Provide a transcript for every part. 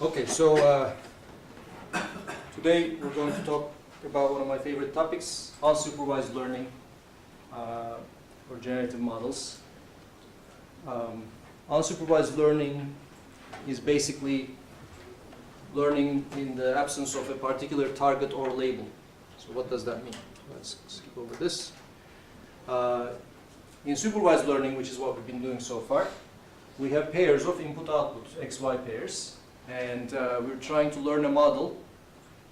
Okay, so today we're going to talk about one of my favorite topics, unsupervised learning or generative models. Unsupervised learning is basically learning in the absence of a particular target or label. So what does that mean? Let's skip over this. In supervised learning, which is what we've been doing so far, we have pairs of input-output, XY pairs, and we're trying to learn a model,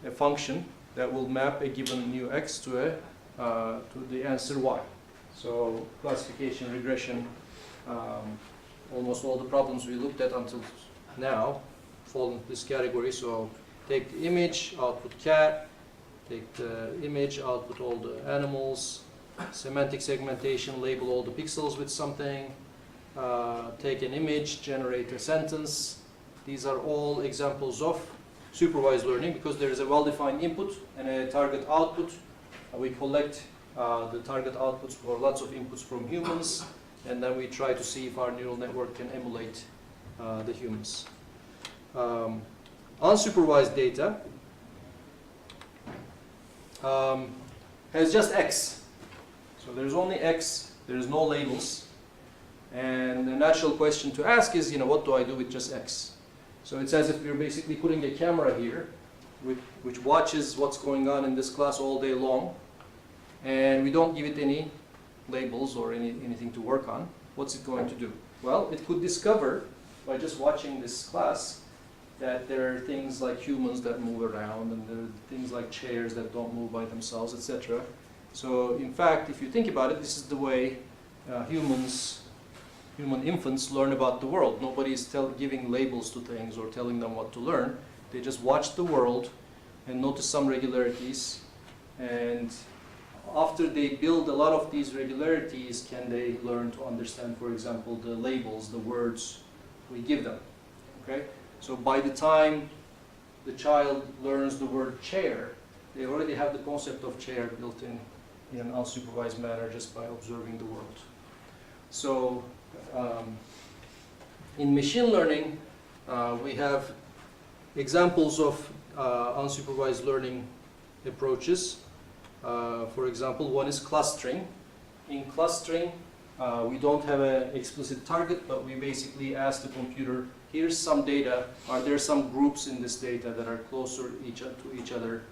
a function, that will map a given new x to the answer y. So classification, regression, almost all the problems we looked at until now fall into this category. So take the image, output cat, take the image, output all the animals, semantic segmentation, label all the pixels with something, take an image, generate a sentence. These are all examples of supervised learning because there is a well-defined input and a target output. We collect the target outputs for lots of inputs from humans, and then we try to see if our neural network can emulate the humans. Unsupervised data has just X. So there's only X, there's no labels. And the natural question to ask is, what do I do with just X? So it's as if we're basically putting a camera here which watches what's going on in this class all day long, and we don't give it any labels or anything to work on. What's it going to do? Well, it could discover, by just watching this class, that there are things like humans that move around, and there are things like chairs that don't move by themselves, etc. So in fact, if you think about it, this is the way human infants learn about the world. Nobody is giving labels to things or telling them what to learn. They just watch the world and notice some regularities, and after they build a lot of these regularities, can they learn to understand, for example, the labels, the words we give them. Okay? So by the time the child learns the word chair, they already have the concept of chair built in an unsupervised manner just by observing the world. So in machine learning, we have examples of unsupervised learning approaches. For example, one is clustering. In clustering, we don't have an explicit target, but we basically ask the computer, here's some data, are there some groups in this data that are closer to each other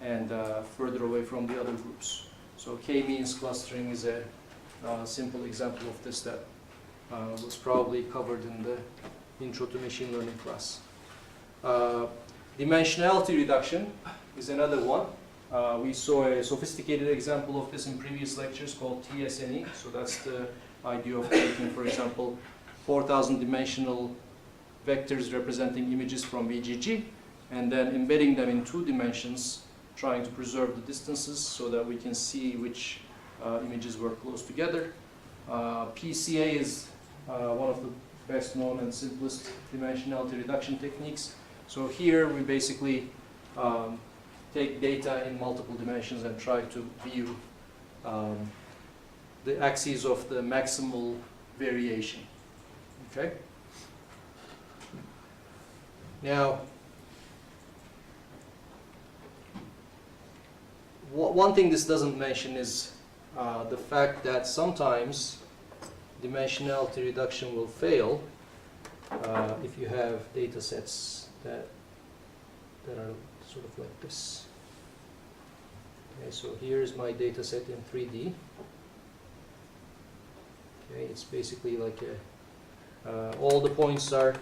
and further away from the other groups? So k-means clustering is a simple example of this that was probably covered in the Intro to Machine Learning class. Dimensionality reduction is another one. We saw a sophisticated example of this in previous lectures called TSNE. So that's the idea of taking, for example, 4,000 dimensional vectors representing images from VGG and then embedding them in 2 dimensions, trying to preserve the distances so that we can see which images were close together. PCA is one of the best known and simplest dimensionality reduction techniques. So here we basically take data in multiple dimensions and try to view the axes of the maximal variation. Okay? Now, one thing this doesn't mention is the fact that sometimes dimensionality reduction will fail if you have data sets that are sort of like this. Okay, so here's my data set in 3D. Okay, it's basically like all the points are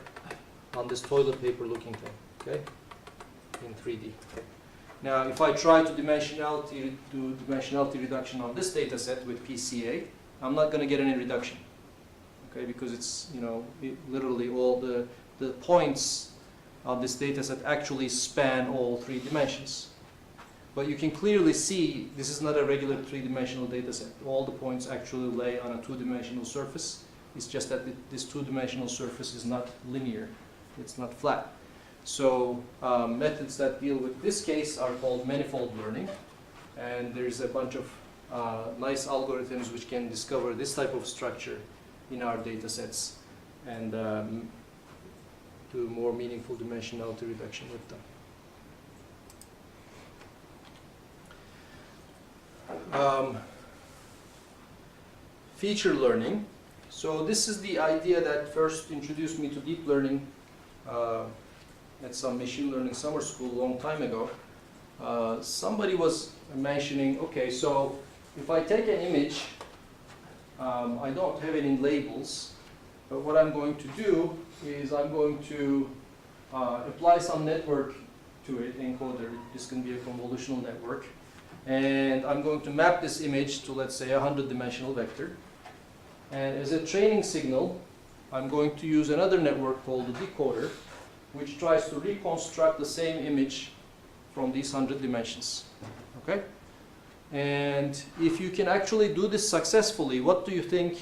on this toilet paper looking thing, okay, in 3D. Now, if I try to do dimensionality reduction on this data set with PCA, I'm not going to get any reduction, okay, because it's, literally all the points of this data set actually span all 3 dimensions. But you can clearly see this is not a regular 3-dimensional data set. All the points actually lay on a 2-dimensional surface. It's just that this 2-dimensional surface is not linear. It's not flat. So methods that deal with this case are called manifold learning. And there's a bunch of nice algorithms which can discover this type of structure in our data sets and do more meaningful dimensionality reduction with them. Feature learning. So this is the idea that first introduced me to deep learning at some machine learning summer school a long time ago. Somebody was mentioning, okay, so if I take an image, I don't have any labels, but what I'm going to do is I'm going to apply some network to it, encoder. This can be a convolutional network. And I'm going to map this image to, let's say, a 100-dimensional vector. And as a training signal, I'm going to use another network called the decoder, which tries to reconstruct the same image from these 100 dimensions. Okay? And if you can actually do this successfully, what do you think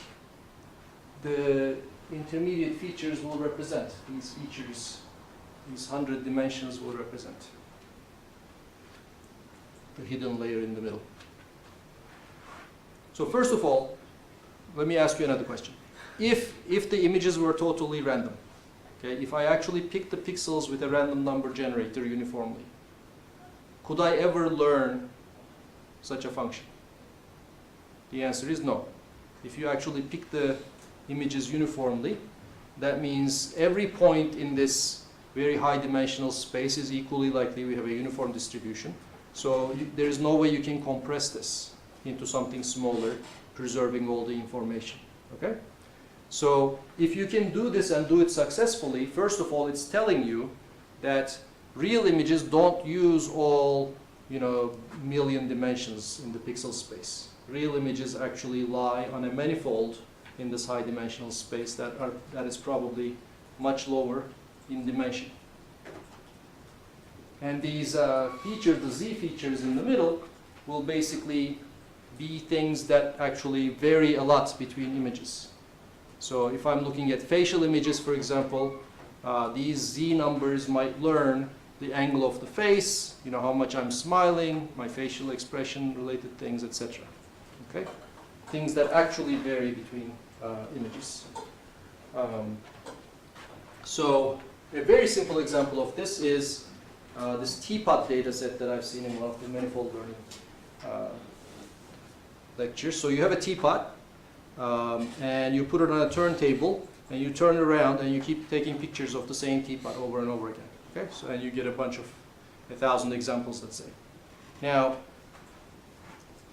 the intermediate features will represent? These features, these 100 dimensions will represent. The hidden layer in the middle. So first of all, let me ask you another question. If the images were totally random, okay, if I actually pick the pixels with a random number generator uniformly, could I ever learn such a function? The answer is no. If you actually pick the images uniformly, that means every point in this very high dimensional space is equally likely we have a uniform distribution. So there is no way you can compress this into something smaller, preserving all the information. Okay? So if you can do this and do it successfully, first of all, it's telling you that real images don't use all, million dimensions in the pixel space. Real images actually lie on a manifold in this high dimensional space that is probably much lower in dimension. And these features, the Z features in the middle, will basically be things that actually vary a lot between images. So if I'm looking at facial images, for example, these Z numbers might learn the angle of the face, how much I'm smiling, my facial expression related things, etc. Okay? Things that actually vary between images. So a very simple example of this is this teapot data set that I've seen in one of the manifold learning lectures. So you have a teapot, and you put it on a turntable, and you turn it around, and you keep taking pictures of the same teapot over and over again. Okay, so and you get a bunch of 1,000 examples, let's say. Now,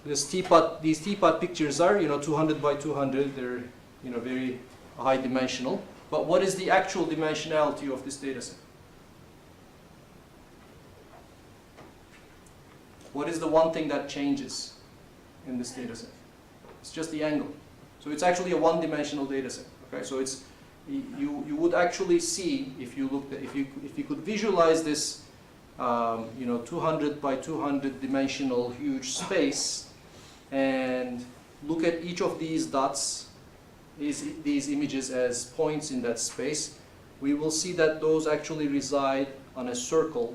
these teapot pictures are 200 by 200. They're very high dimensional. But what is the actual dimensionality of this data set? What is the one thing that changes in this data set? It's just the angle. So it's actually a one-dimensional data set. Okay, so it's you would actually see if you looked at, if you could visualize this 200 by 200 dimensional huge space and look at each of these dots, these images as points in that space, we will see that those actually reside on a circle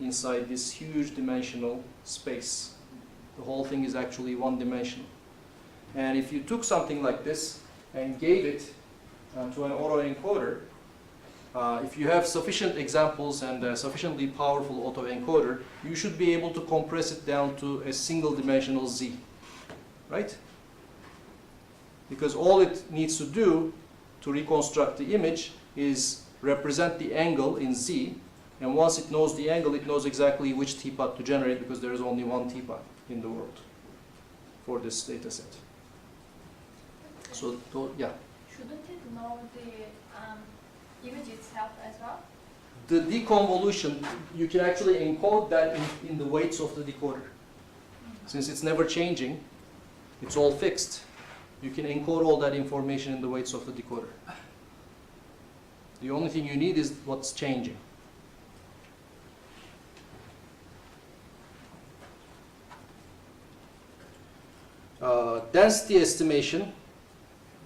inside this huge dimensional space. The whole thing is actually one-dimensional. And if you took something like this and gave it to an autoencoder, if you have sufficient examples and a sufficiently powerful autoencoder, you should be able to compress it down to a single-dimensional Z, right? Because all it needs to do to reconstruct the image is represent the angle in Z, and once it knows the angle, it knows exactly which teapot to generate because there is only one teapot in the world for this data set. So, yeah. Shouldn't it know the image itself as well? The deconvolution, you can actually encode that in the weights of the decoder. Since it's never changing, it's all fixed, you can encode all that information in the weights of the decoder. The only thing you need is what's changing. Density estimation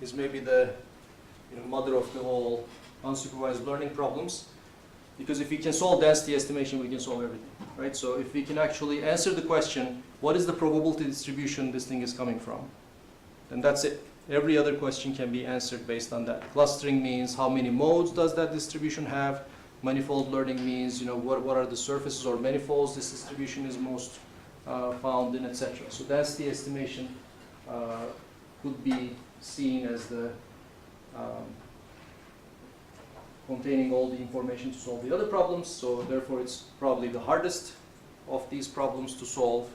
is maybe the mother of the whole unsupervised learning problems, because if we can solve density estimation, we can solve everything, right? So if we can actually answer the question, what is the probability distribution this thing is coming from, then that's it. Every other question can be answered based on that. Clustering means how many modes does that distribution have? Manifold learning means, what are the surfaces or manifolds this distribution is most found in, etc. So density estimation could be seen as the containing all the information to solve the other problems. So therefore, it's probably the hardest of these problems to solve.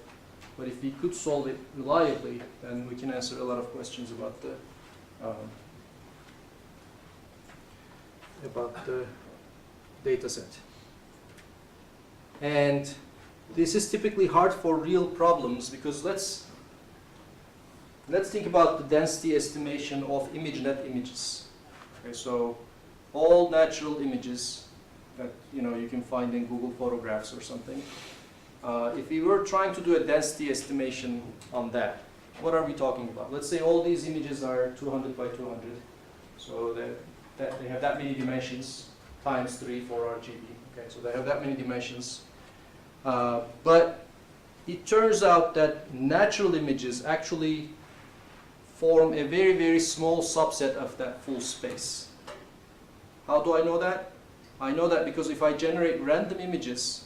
But if we could solve it reliably, then we can answer a lot of questions about the data set. And this is typically hard for real problems because let's think about the density estimation of ImageNet images. Okay, so all natural images that you can find in Google Photographs or something. If we were trying to do a density estimation on that, what are we talking about? Let's say all these images are 200 by 200, so they have that many dimensions, times 3 for RGB. Okay, so they have that many dimensions. But it turns out that natural images actually form a very, very small subset of that full space. How do I know that? I know that because if I generate random images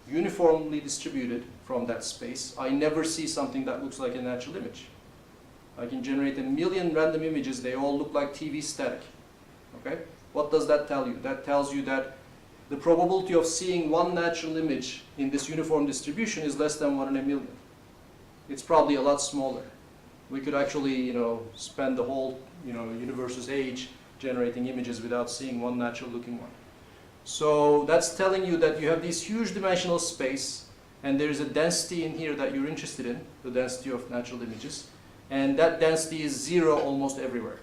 uniformly distributed from that space, I never see something that looks like a natural image. I can generate 1 million random images, they all look like TV static. Okay? What does that tell you? That tells you that the probability of seeing one natural image in this uniform distribution is less than 1 in a million. It's probably a lot smaller. We could actually, spend the whole, universe's age generating images without seeing one natural looking one. So that's telling you that you have this huge dimensional space and there is a density in here that you're interested in, the density of natural images, and that density is 0 almost everywhere.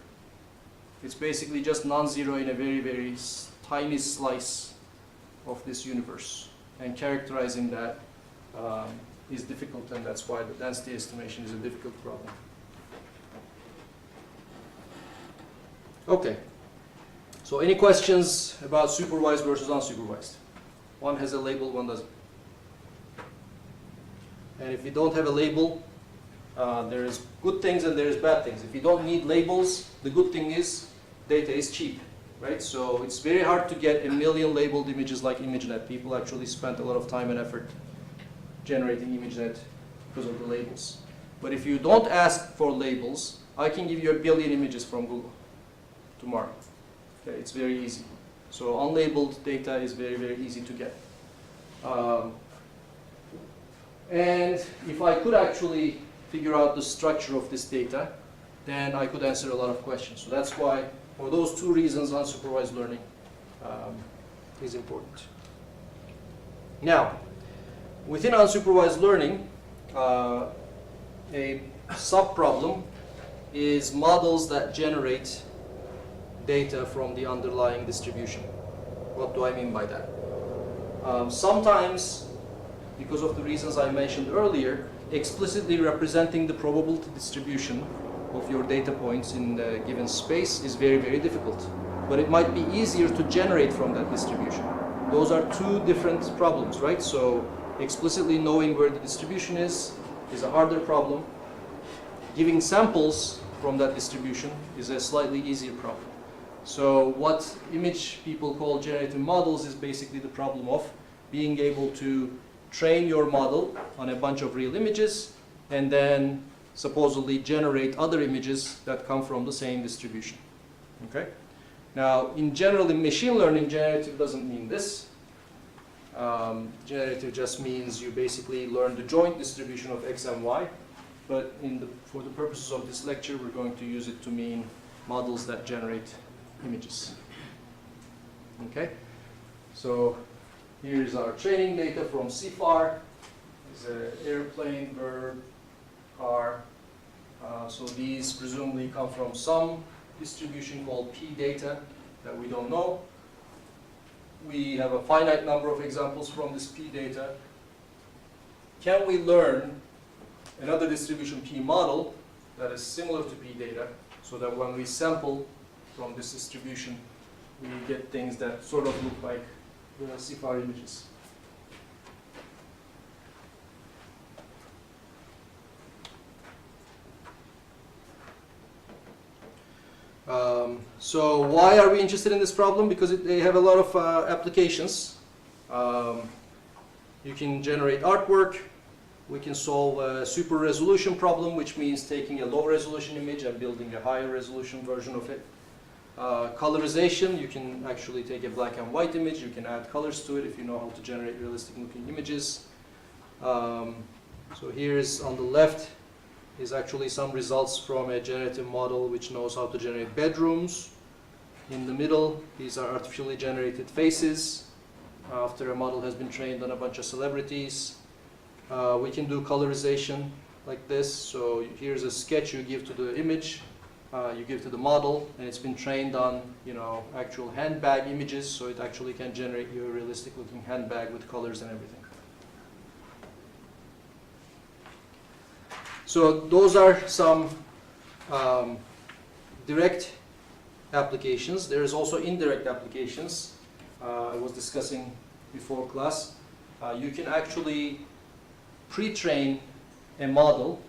It's basically just non-zero in a very, very tiny slice of this universe, and characterizing that is difficult, and that's why the density estimation is a difficult problem. Okay. So any questions about supervised versus unsupervised? One has a label, one doesn't. And if you don't have a label, there is good things and there is bad things. If you don't need labels, the good thing is data is cheap, right? So it's very hard to get 1 million labeled images like ImageNet. People actually spent a lot of time and effort generating ImageNet because of the labels. But if you don't ask for labels, I can give you 1 billion images from Google tomorrow. Okay, it's very easy. So unlabeled data is very, very easy to get. And if I could actually figure out the structure of this data, then I could answer a lot of questions. So that's why, for those two reasons, unsupervised learning is important. Now, within unsupervised learning, a sub-problem is models that generate data from the underlying distribution. What do I mean by that? Sometimes, because of the reasons I mentioned earlier, explicitly representing the probability distribution of your data points in the given space is very, very difficult. But it might be easier to generate from that distribution. Those are two different problems, right? So explicitly knowing where the distribution is a harder problem. Giving samples from that distribution is a slightly easier problem. So what image people call generative models is basically the problem of being able to train your model on a bunch of real images and then supposedly generate other images that come from the same distribution. Okay? Now, in general, in machine learning, generative doesn't mean this. Generative just means you basically learn the joint distribution of x and y. But for the purposes of this lecture, we're going to use it to mean models that generate images. Okay? So here's our training data from CFAR. It's an airplane, bird, car. So these presumably come from some distribution called P data that we don't know. We have a finite number of examples from this P data. Can we learn another distribution P model that is similar to P data so that when we sample from this distribution, we get things that sort of look like the CFAR images? So why are we interested in this problem? Because they have a lot of applications. You can generate artwork. We can solve a super resolution problem, which means taking a low resolution image and building a higher resolution version of it. Colorization, you can actually take a black and white image. You can add colors to it if you know how to generate realistic looking images. So here's on the left is actually some results from a generative model which knows how to generate bedrooms. In the middle, these are artificially generated faces after a model has been trained on a bunch of celebrities. We can do colorization like this. So here's a sketch you give to the image, you give to the model, and it's been trained on, you know, actual handbag images, so it actually can generate you a realistic looking handbag with colors and everything. So those are some direct applications. There is also indirect applications. I was discussing before class. You can actually pre-train a model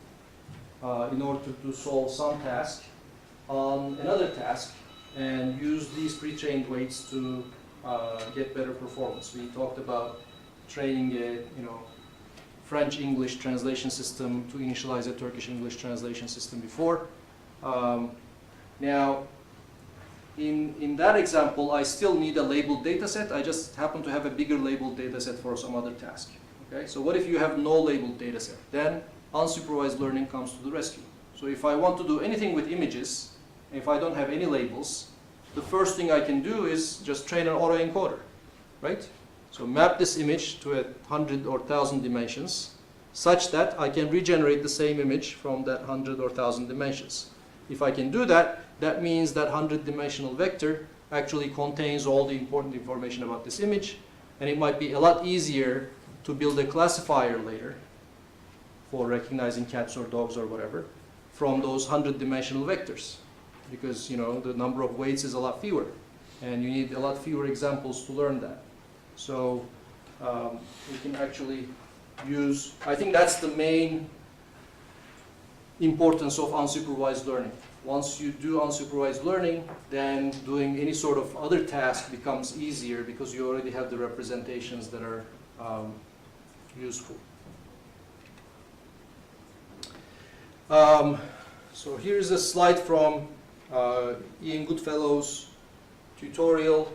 in order to solve some task on another task and use these pre-trained weights to get better performance. We talked about training a, you know, French-English translation system to initialize a Turkish-English translation system before. Now, in that example, I still need a labeled data set. I just happen to have a bigger labeled data set for some other task. Okay? So what if you have no labeled data set? Then unsupervised learning comes to the rescue. So if I want to do anything with images, if I don't have any labels, the first thing I can do is just train an autoencoder, right? So map this image to 100 or 1,000 dimensions such that I can regenerate the same image from that 100 or 1,000 dimensions. If I can do that, that means that 100-dimensional vector actually contains all the important information about this image, and it might be a lot easier to build a classifier later for recognizing cats or dogs or whatever from those 100-dimensional vectors, because, you know, the number of weights is a lot fewer, and you need a lot fewer examples to learn that. So we can actually use, I think that's the main importance of unsupervised learning. Once you do unsupervised learning, then doing any sort of other task becomes easier because you already have the representations that are useful. So here's a slide from Ian Goodfellow's tutorial.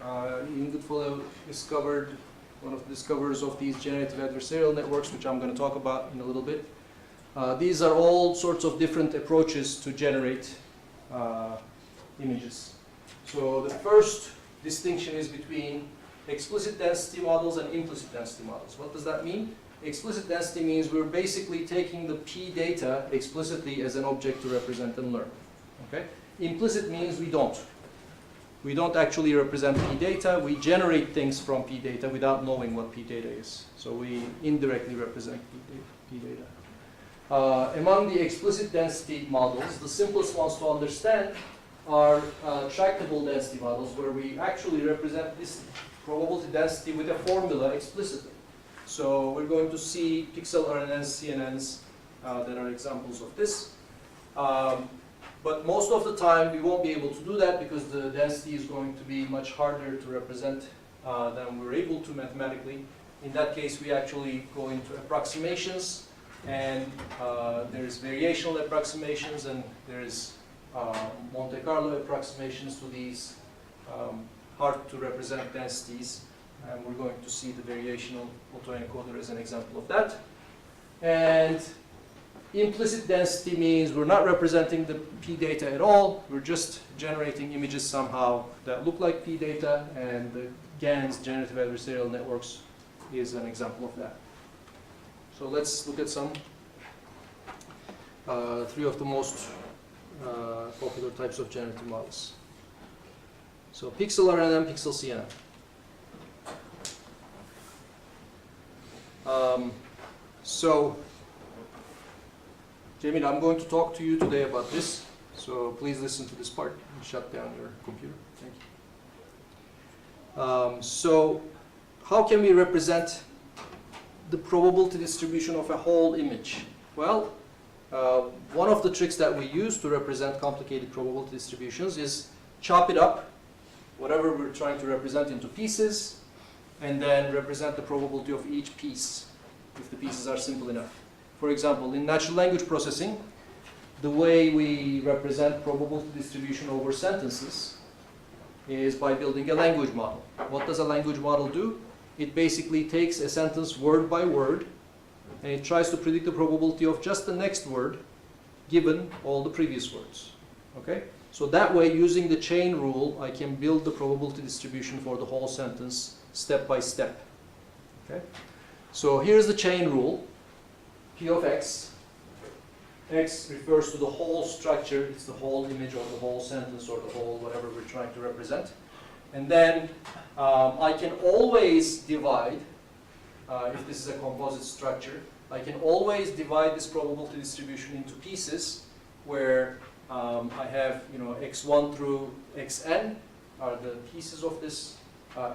Ian Goodfellow discovered one of the discoverers of these generative adversarial networks, which I'm going to talk about in a little bit. These are all sorts of different approaches to generate images. So the first distinction is between explicit density models and implicit density models. What does that mean? Explicit density means we're basically taking the P data explicitly as an object to represent and learn. Okay? Implicit means we don't. We don't actually represent P data. We generate things from P data without knowing what P data is. So we indirectly represent P data. Among the explicit density models, the simplest ones to understand are tractable density models, where we actually represent this probability density with a formula explicitly. So we're going to see pixel RNNs, CNNs that are examples of this. But most of the time, we won't be able to do that because the density is going to be much harder to represent than we're able to mathematically. In that case, we actually go into approximations, and there's variational approximations, and there's Monte Carlo approximations to these hard to represent densities. And we're going to see the variational autoencoder as an example of that. And implicit density means we're not representing the P data at all. We're just generating images somehow that look like P data, and the GANs, generative adversarial networks, is an example of that. So let's look at some three of the most popular types of generative models. So pixel RNN, pixel CNN. So Jamie, I'm going to talk to you today about this, so please listen to this part and shut down your computer. Thank you. So how can we represent the probability distribution of a whole image? Well, one of the tricks that we use to represent complicated probability distributions is chop it up, whatever we're trying to represent, into pieces, and then represent the probability of each piece, if the pieces are simple enough. For example, in natural language processing, the way we represent probability distribution over sentences is by building a language model. What does a language model do? It basically takes a sentence word by word, and it tries to predict the probability of just the next word given all the previous words. Okay? So that way, using the chain rule, I can build the probability distribution for the whole sentence step by step. Okay? So here's the chain rule. P of x. X refers to the whole structure. It's the whole image or the whole sentence or the whole whatever we're trying to represent. And then I can always divide, if this is a composite structure, I can always divide this probability distribution into pieces where I have, x1 through xn are the pieces of this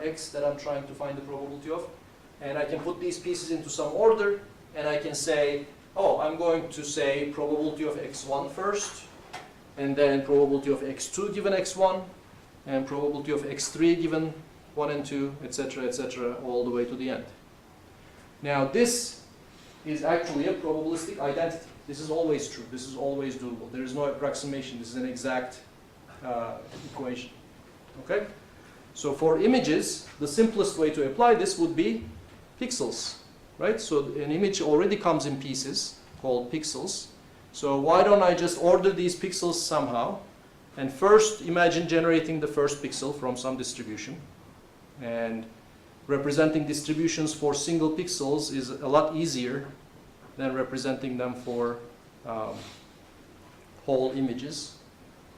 x that I'm trying to find the probability of. And I can put these pieces into some order, and I can say, oh, I'm going to say probability of x1 first, and then probability of x2 given x1, and probability of x3 given 1 and 2, etc., all the way to the end. Now this is actually a probabilistic identity. This is always true. This is always doable. There is no approximation. This is an exact equation. Okay? So for images, the simplest way to apply this would be pixels. Right? So an image already comes in pieces called pixels. So why don't I just order these pixels somehow? And first imagine generating the first pixel from some distribution. And representing distributions for single pixels is a lot easier than representing them for whole images.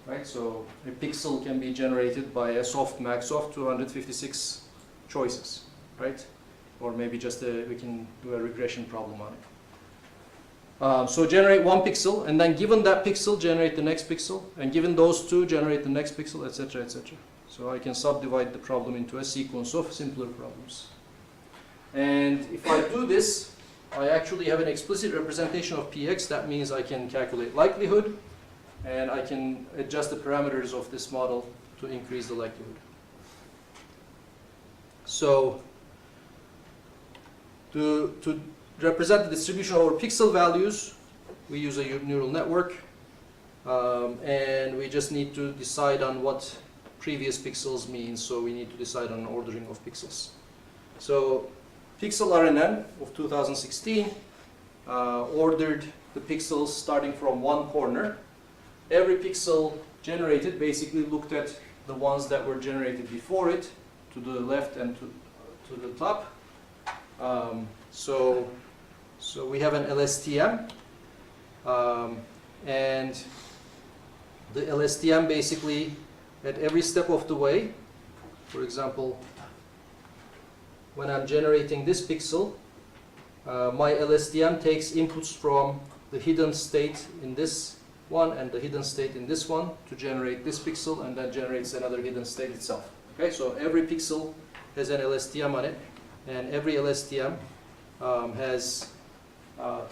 Right? So a pixel can be generated by a softmax of 256 choices. Right? Or maybe just we can do a regression problem on it. So generate one pixel, and then given that pixel, generate the next pixel, and given those two, generate the next pixel, etc., etc. So I can subdivide the problem into a sequence of simpler problems. And if I do this, I actually have an explicit representation of px. That means I can calculate likelihood, and I can adjust the parameters of this model to increase the likelihood. So to represent the distribution over pixel values, we use a neural network, and we just need to decide on what previous pixels means, so we need to decide on ordering of pixels. So Pixel RNN of 2016 ordered the pixels starting from one corner. Every pixel generated basically looked at the ones that were generated before it, to the left and to the top. So we have an LSTM, and the LSTM basically at every step of the way, for example, when I'm generating this pixel, my LSTM takes inputs from the hidden state in this one and the hidden state in this one to generate this pixel, and then generates another hidden state itself. Okay, so every pixel has an LSTM on it, and every LSTM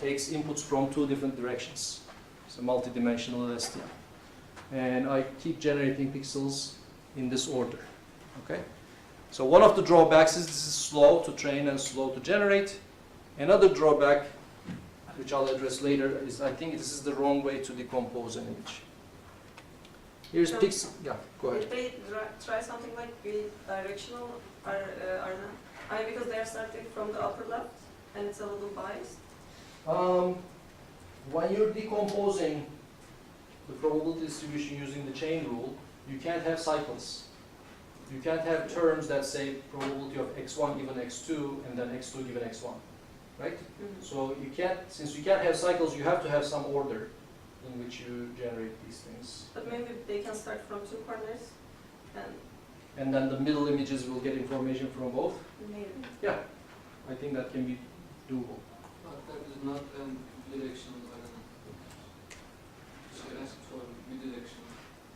takes inputs from two different directions. It's a multi-dimensional LSTM. And I keep generating pixels in this order. Okay? So one of the drawbacks is this is slow to train and slow to generate. Another drawback, which I'll address later, is I think this is the wrong way to decompose an image. Here's So pixel. Yeah, go ahead. If they try something like bidirectional, because they are starting from the upper left and it's a little biased. When you're decomposing the probability distribution using the chain rule, you can't have cycles. You can't have terms that say probability of x1 given x2 and then x2 given x1, right? Mm-hmm. So you can't, since you can't have cycles, you have to have some order in which you generate these things. But maybe they can start from two corners And then the middle images will get information from both. maybe. Yeah, I think that can be doable. But that is not a bidirectional RNN. So you ask for bidirectional.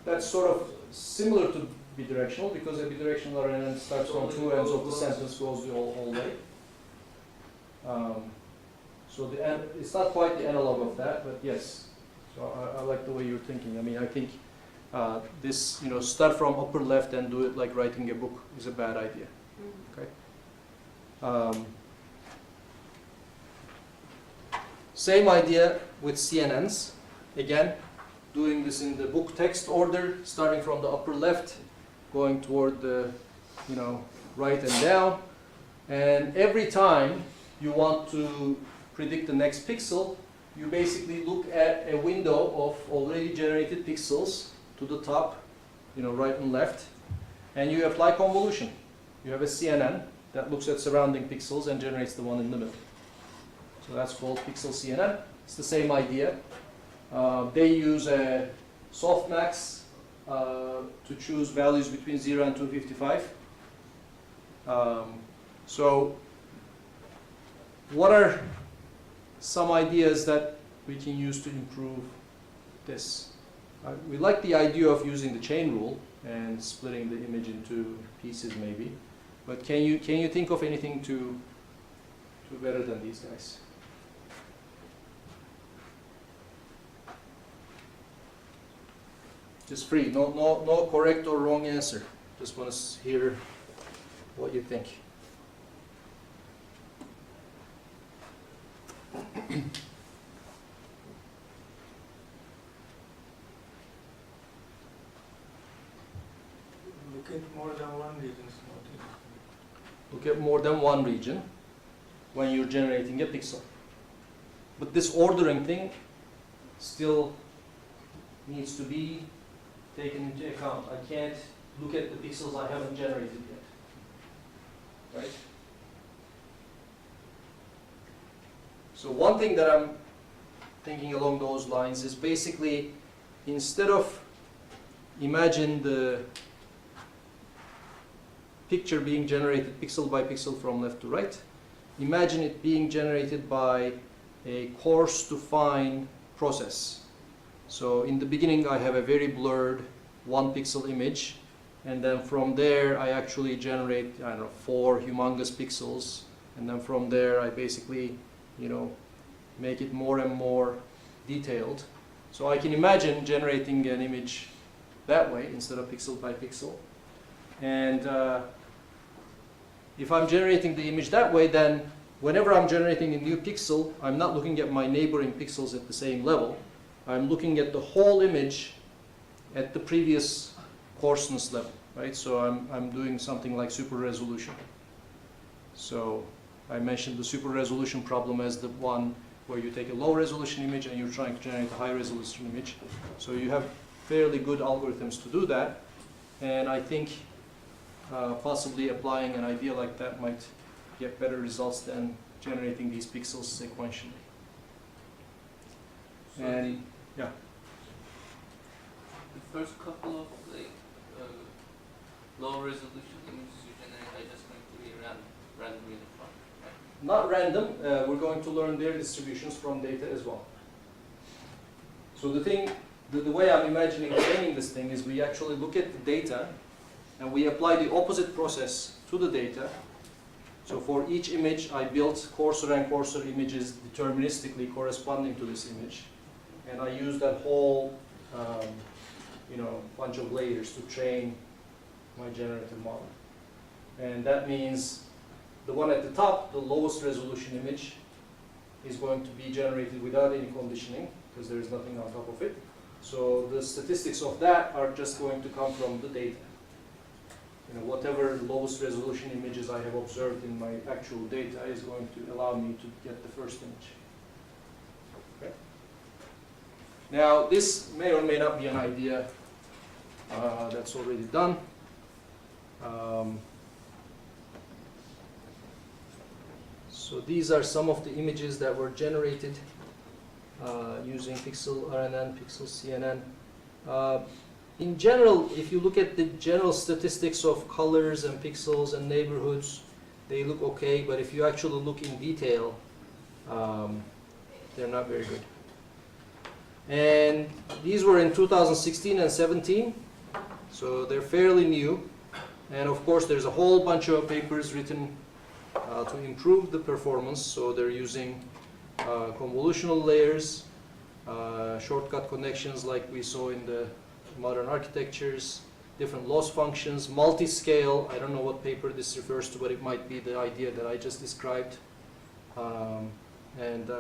That's sort of similar to bidirectional, because a bidirectional RNN starts from two ends of the sentence, goes the whole way. So it's not quite the analog of that, but yes. So I like the way you're thinking. I mean, I think this, start from upper left and do it like writing a book is a bad idea. Same idea with CNNs. Again, doing this in the book text order, starting from the upper left, going toward the, right and down. And every time you want to predict the next pixel, you basically look at a window of already generated pixels to the top, right and left, and you apply convolution. You have a CNN that looks at surrounding pixels and generates the one in the middle. So that's called pixel CNN. It's the same idea. They use a softmax to choose values between 0 and 255. So what are some ideas that we can use to improve this? We like the idea of using the chain rule and splitting the image into pieces maybe, but can you think of anything to better than these guys? Just free, no correct or wrong answer. Just want to hear what you think. Look at more than one region. Look at more than one region when you're generating a pixel. But this ordering thing still needs to be taken into account. I can't look at the pixels I haven't generated yet. Right? So one thing that I'm thinking along those lines is basically, instead of imagine the picture being generated pixel by pixel from left to right, imagine it being generated by a coarse to fine process. So in the beginning I have a very blurred 1 pixel image, and then from there I actually generate, 4 humongous pixels, and then from there I basically, make it more and more detailed. So I can imagine generating an image that way instead of pixel by pixel. And if I'm generating the image that way, then whenever I'm generating a new pixel, I'm not looking at my neighboring pixels at the same level. I'm looking at the whole image at the previous coarseness level, right? So I'm doing something like super resolution. So I mentioned the super resolution problem as the one where you take a low resolution image and you're trying to generate a high resolution image. So you have fairly good algorithms to do that. And I think possibly applying an idea like that might get better results than generating these pixels sequentially. So And yeah. the first couple of low resolution images you generate are just going to be randomly in front, right? Not random, we're going to learn their distributions from data as well. So the way I'm imagining training this thing is we actually look at the data and we apply the opposite process to the data. So for each image I built coarser and coarser images deterministically corresponding to this image. And I use that whole bunch of layers to train my generative model. And that means the one at the top, the lowest resolution image, is going to be generated without any conditioning because there is nothing on top of it. So the statistics of that are just going to come from the data. Whatever lowest resolution images I have observed in my actual data is going to allow me to get the first image. Okay? Now, this may or may not be an idea that's already done. So these are some of the images that were generated using pixel RNN, pixel CNN. In general, if you look at the general statistics of colors and pixels and neighborhoods, they look okay, but if you actually look in detail, they're not very good. And these were in 2016 and 17, so they're fairly new. And of course, there's a whole bunch of papers written to improve the performance. So they're using convolutional layers, shortcut connections like we saw in the modern architectures, different loss functions, multi-scale. I don't know what paper this refers to, but it might be the idea that I just described. And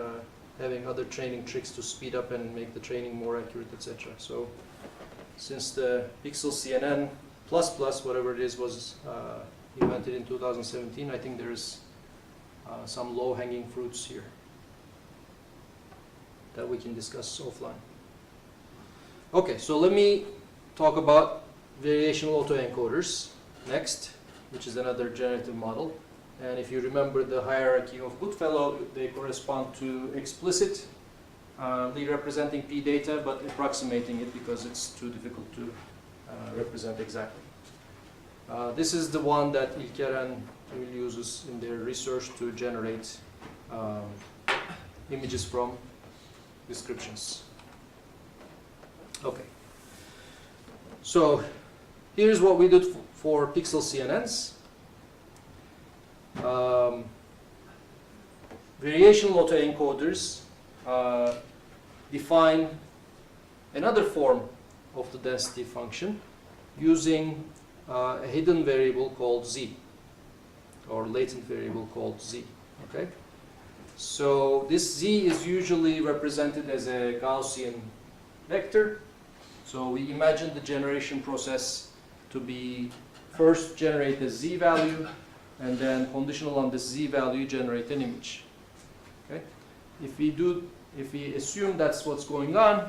having other training tricks to speed up and make the training more accurate, etc. So since the Pixel CNN++, whatever it is, was invented in 2017, I think there's some low-hanging fruits here that we can discuss offline. Okay, so let me talk about variational autoencoders next, which is another generative model. And if you remember the hierarchy of Goodfellow, they correspond to explicitly representing P data, but approximating it because it's too difficult to represent exactly. This is the one that İlker and Emil uses in their research to generate images from descriptions. Okay. So here's what we did for pixel CNNs. Variational autoencoders define another form of the density function using a hidden variable called z, or latent variable called z. Okay? So this z is usually represented as a Gaussian vector. So we imagine the generation process to be first generate a z value, and then conditional on this z value generate an image. Okay? If we assume that's what's going on,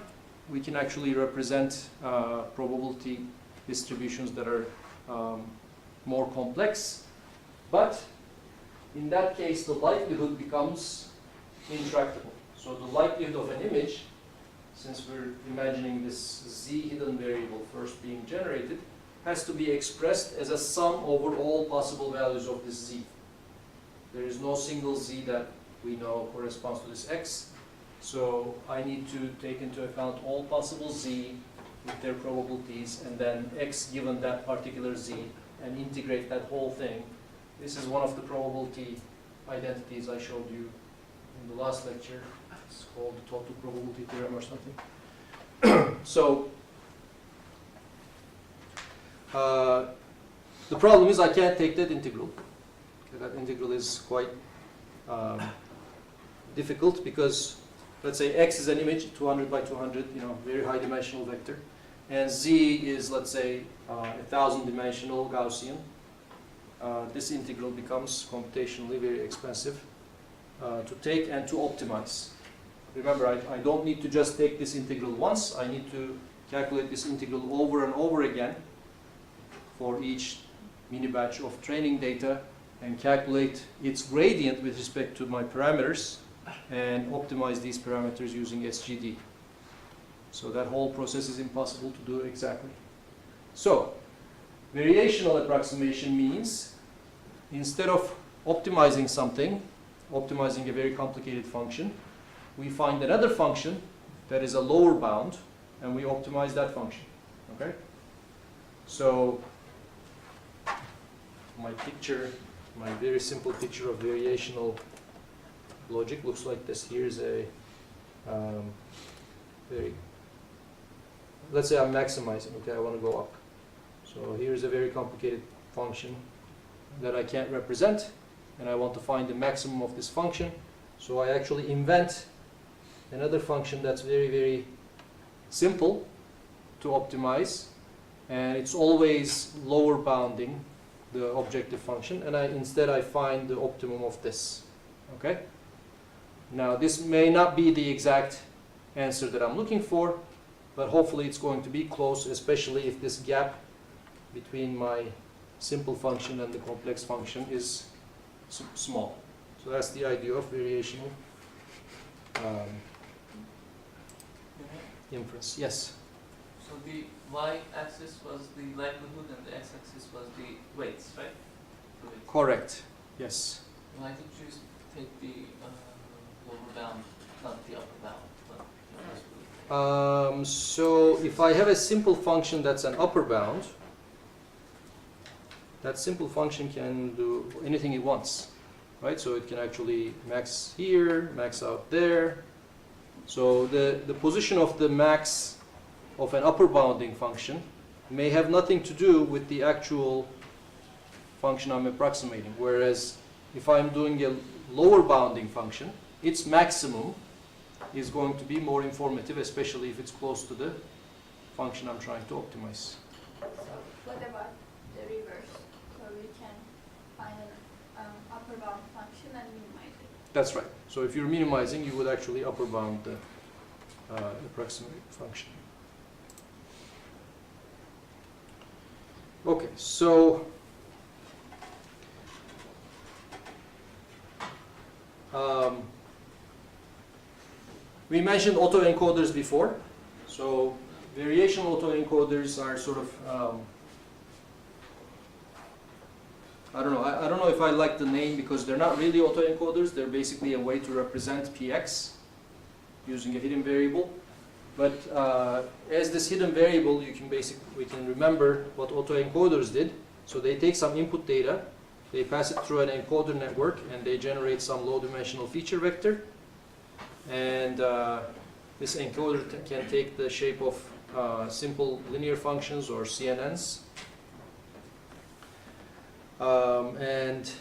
we can actually represent probability distributions that are more complex. But in that case, the likelihood becomes intractable. So the likelihood of an image, since we're imagining this z hidden variable first being generated, has to be expressed as a sum over all possible values of this z. There is no single z that we know corresponds to this x. So I need to take into account all possible z with their probabilities, and then x given that particular z, and integrate that whole thing. This is one of the probability identities I showed you in the last lecture. It's called the total probability theorem or something. So the problem is I can't take that integral. Okay, that integral is quite difficult because, let's say, x is an image, 200 by 200, very high dimensional vector, and z is, let's say, 1,000 dimensional Gaussian. This integral becomes computationally very expensive to take and to optimize. Remember, I don't need to just take this integral once. I need to calculate this integral over and over again for each mini batch of training data, and calculate its gradient with respect to my parameters and optimize these parameters using SGD. So that whole process is impossible to do exactly. So variational approximation means instead of optimizing something, optimizing a very complicated function, we find another function that is a lower bound and we optimize that function. Okay? So my picture, my very simple picture of variational logic looks like this. Here's a let's say I'm maximizing. Okay, I want to go up. So here's a very complicated function that I can't represent, and I want to find the maximum of this function. So I actually invent another function that's very, very simple to optimize, and it's always lower bounding the objective function, and instead I find the optimum of this. Okay? Now this may not be the exact answer that I'm looking for, but hopefully it's going to be close, especially if this gap between my simple function and the complex function is small. So that's the idea of variational inference. Yes? So the y-axis was the likelihood and the x-axis was the weights, right? The weights. Correct. Yes. Why did you take the lower bound, not the upper bound? So if I have a simple function that's an upper bound, that simple function can do anything it wants, right? So it can actually max here, max out there. So the position of the max of an upper bounding function may have nothing to do with the actual function I'm approximating. Whereas if I'm doing a lower bounding function, its maximum is going to be more informative, especially if it's close to the function I'm trying to optimize. So what about the reverse? So we can find an upper bound function and minimize it. That's right. So if you're minimizing, you would actually upper bound the approximate function. Okay, so we mentioned autoencoders before. So variational autoencoders are sort of I don't know if I like the name because they're not really autoencoders. They're basically a way to represent px using a hidden variable. But as this hidden variable, we can remember what autoencoders did. So they take some input data, they pass it through an encoder network, and they generate some low-dimensional feature vector. And this encoder can take the shape of simple linear functions or CNNs. And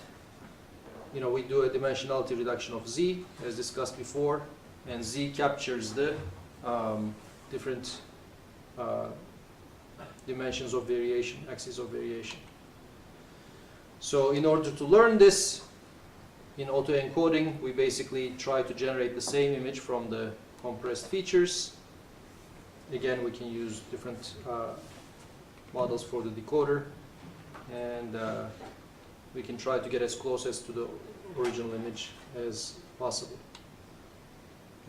we do a dimensionality reduction of z, as discussed before, and z captures the different dimensions of variation, axes of variation. So in order to learn this in autoencoding, we basically try to generate the same image from the compressed features. Again, we can use different models for the decoder, and we can try to get as close as to the original image as possible.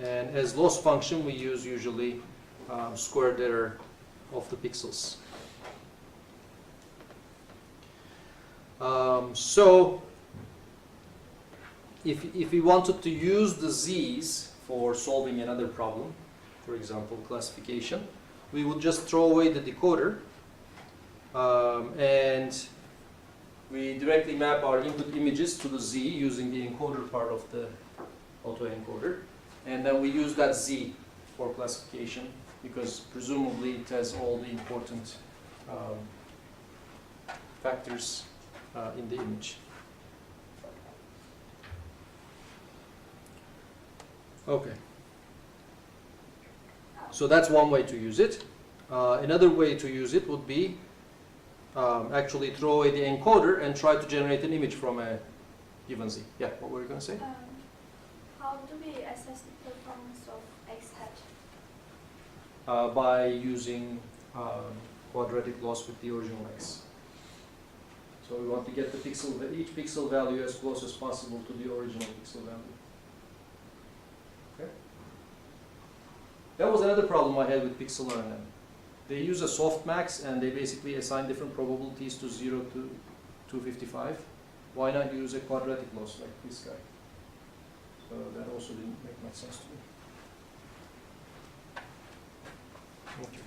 And as loss function, we use usually squared error of the pixels. So if we wanted to use the z's for solving another problem, for example classification, we would just throw away the decoder and we directly map our input images to the z using the encoder part of the autoencoder, and then we use that z for classification because presumably it has all the important factors in the image. Okay. So that's one way to use it. Another way to use it would be actually throw away the encoder and try to generate an image from a given z. Yeah, what were you going to say? How do we assess the performance of x hat? By using quadratic loss with the original x. So we want to get the each pixel value as close as possible to the original pixel value. Okay. That was another problem I had with pixel RNN. They use a softmax and they basically assign different probabilities to 0 to 255. Why not use a quadratic loss like this guy? So that also didn't make much sense to me. Okay.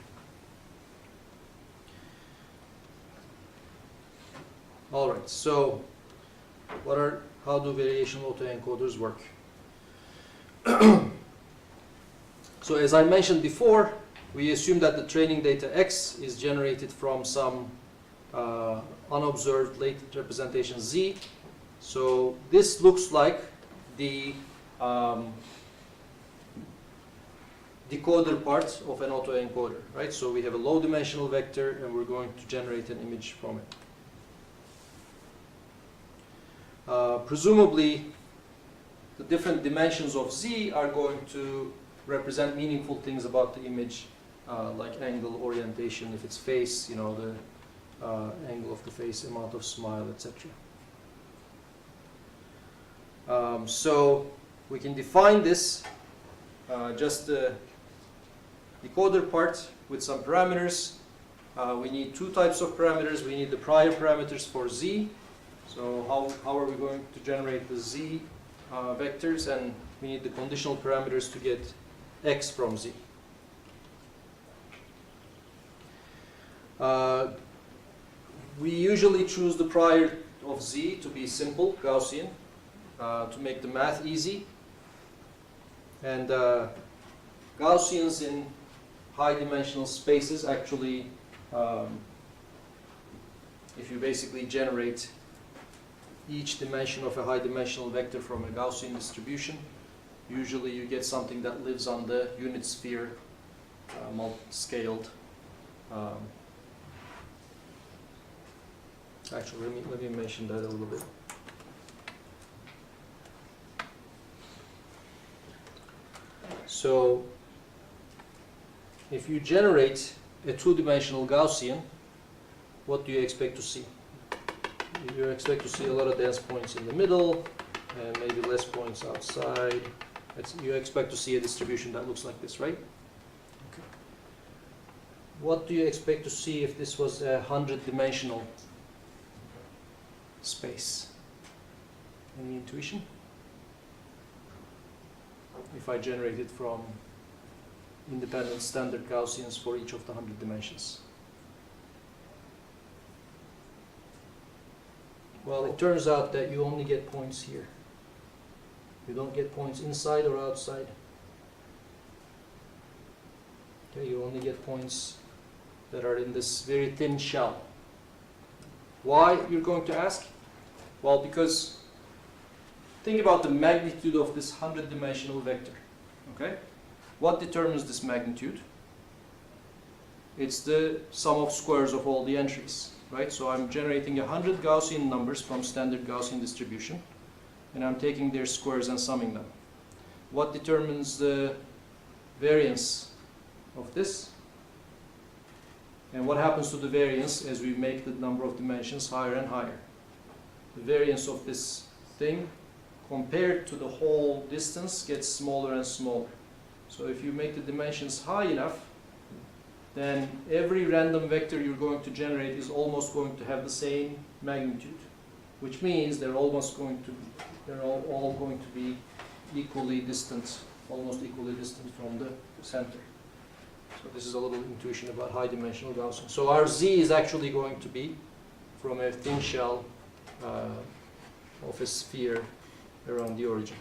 All right, so how do variational autoencoders work? So as I mentioned before, we assume that the training data X is generated from some unobserved latent representation Z. So this looks like the decoder part of an autoencoder, right? So we have a low dimensional vector and we're going to generate an image from it. Presumably, the different dimensions of Z are going to represent meaningful things about the image, like angle, orientation, if it's face, the angle of the face, amount of smile, etc. So we can define this, just the decoder part with some parameters. We need two types of parameters. We need the prior parameters for Z. So how are we going to generate the Z vectors, and we need the conditional parameters to get X from Z. We usually choose the prior of Z to be simple, Gaussian, to make the math easy. And Gaussians in high dimensional spaces actually, if you basically generate each dimension of a high dimensional vector from a Gaussian distribution, usually you get something that lives on the unit sphere, scaled. Actually, let me mention that a little bit. So, if you generate a two-dimensional Gaussian, what do you expect to see? You expect to see a lot of dense points in the middle, and maybe less points outside. You expect to see a distribution that looks like this, right? Okay. What do you expect to see if this was a 100-dimensional space? Any intuition? If I generate it from independent standard Gaussians for each of the 100 dimensions. Well, it turns out that you only get points here. You don't get points inside or outside. Okay, you only get points that are in this very thin shell. Why, you're going to ask? Well, because think about the magnitude of this 100-dimensional vector. Okay? What determines this magnitude? It's the sum of squares of all the entries. Right? So I'm generating 100 Gaussian numbers from standard Gaussian distribution, and I'm taking their squares and summing them. What determines the variance of this? And what happens to the variance as we make the number of dimensions higher and higher? The variance of this thing compared to the whole distance gets smaller and smaller. So if you make the dimensions high enough, then every random vector you're going to generate is almost going to have the same magnitude, which means they're all going to be equally distant, almost equally distant from the center. So this is a little intuition about high-dimensional Gaussian. So our Z is actually going to be from a thin shell of a sphere around the origin.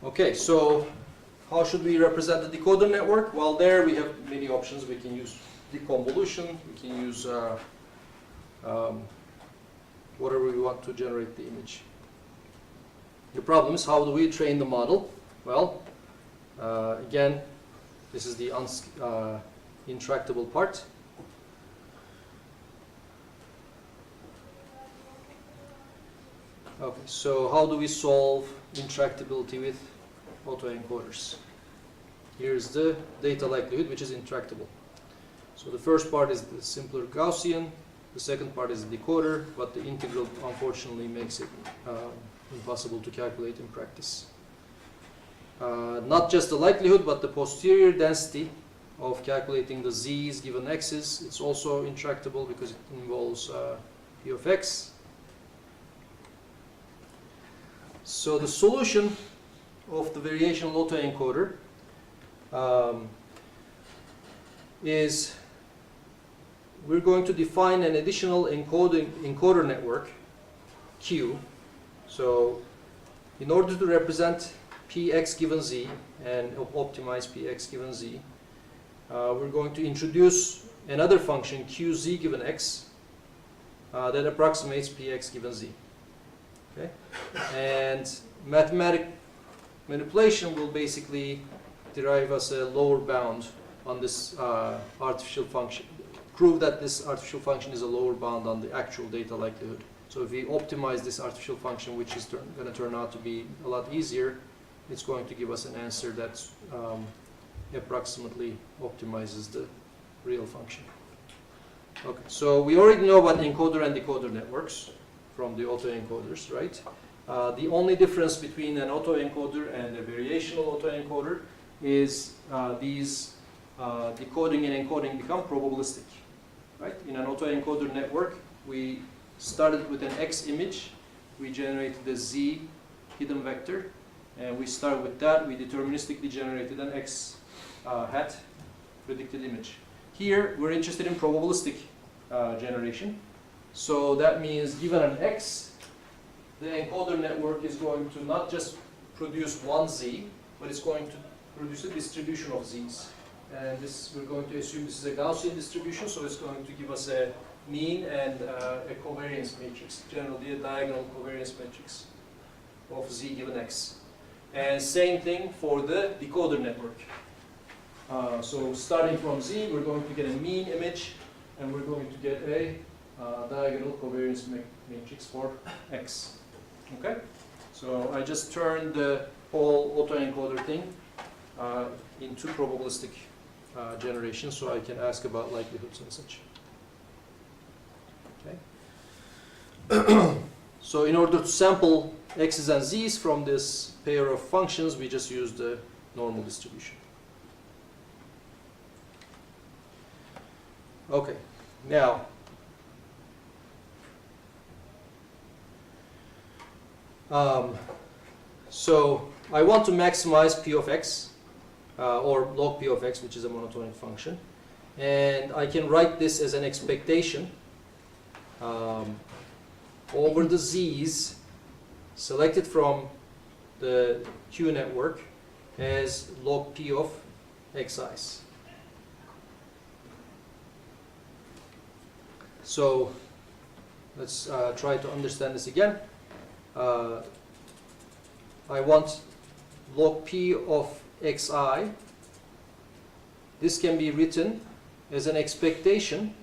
Okay, so how should we represent the decoder network? Well, there we have many options. We can use deconvolution, we can use whatever we want to generate the image. The problem is, how do we train the model? Well, again, this is the intractable part. Okay, so how do we solve intractability with autoencoders? Here's the data likelihood, which is intractable. So the first part is the simpler Gaussian, the second part is the decoder, but the integral unfortunately makes it impossible to calculate in practice. Not just the likelihood, but the posterior density of calculating the z's given x's, it's also intractable because it involves p of x. So the solution of the variational autoencoder is we're going to define an additional encoder network, Q. So in order to represent px given z and optimize px given z, we're going to introduce another function, qz given x, that approximates px given z. Okay? And mathematic manipulation will basically derive us a lower bound on this artificial function, prove that this artificial function is a lower bound on the actual data likelihood. So if we optimize this artificial function, which is going to turn out to be a lot easier, it's going to give us an answer that approximately optimizes the real function. Okay, so we already know about encoder and decoder networks from the autoencoders, right? The only difference between an autoencoder and a variational autoencoder is these decoding and encoding become probabilistic, right? In an autoencoder network, we started with an X image, we generated a Z hidden vector, and we start with that, we deterministically generated an X hat predicted image. Here, we're interested in probabilistic generation. So that means given an X, the encoder network is going to not just produce one z, but it's going to produce a distribution of z's. And this, we're going to assume this is a Gaussian distribution, so it's going to give us a mean and a covariance matrix, generally a diagonal covariance matrix of z given x. And same thing for the decoder network. So starting from z, we're going to get a mean image, and we're going to get a diagonal covariance matrix for x. Okay? So I just turned the whole autoencoder thing into probabilistic generation, so I can ask about likelihoods and such. Okay? So in order to sample x's and z's from this pair of functions, we just use the normal distribution. Okay, now so I want to maximize p of x or log p of x, which is a monotonic function, and I can write this as an expectation over the z's selected from the Q network as log p of xi's. So let's try to understand this again. I want log p of xi. This can be written as an expectation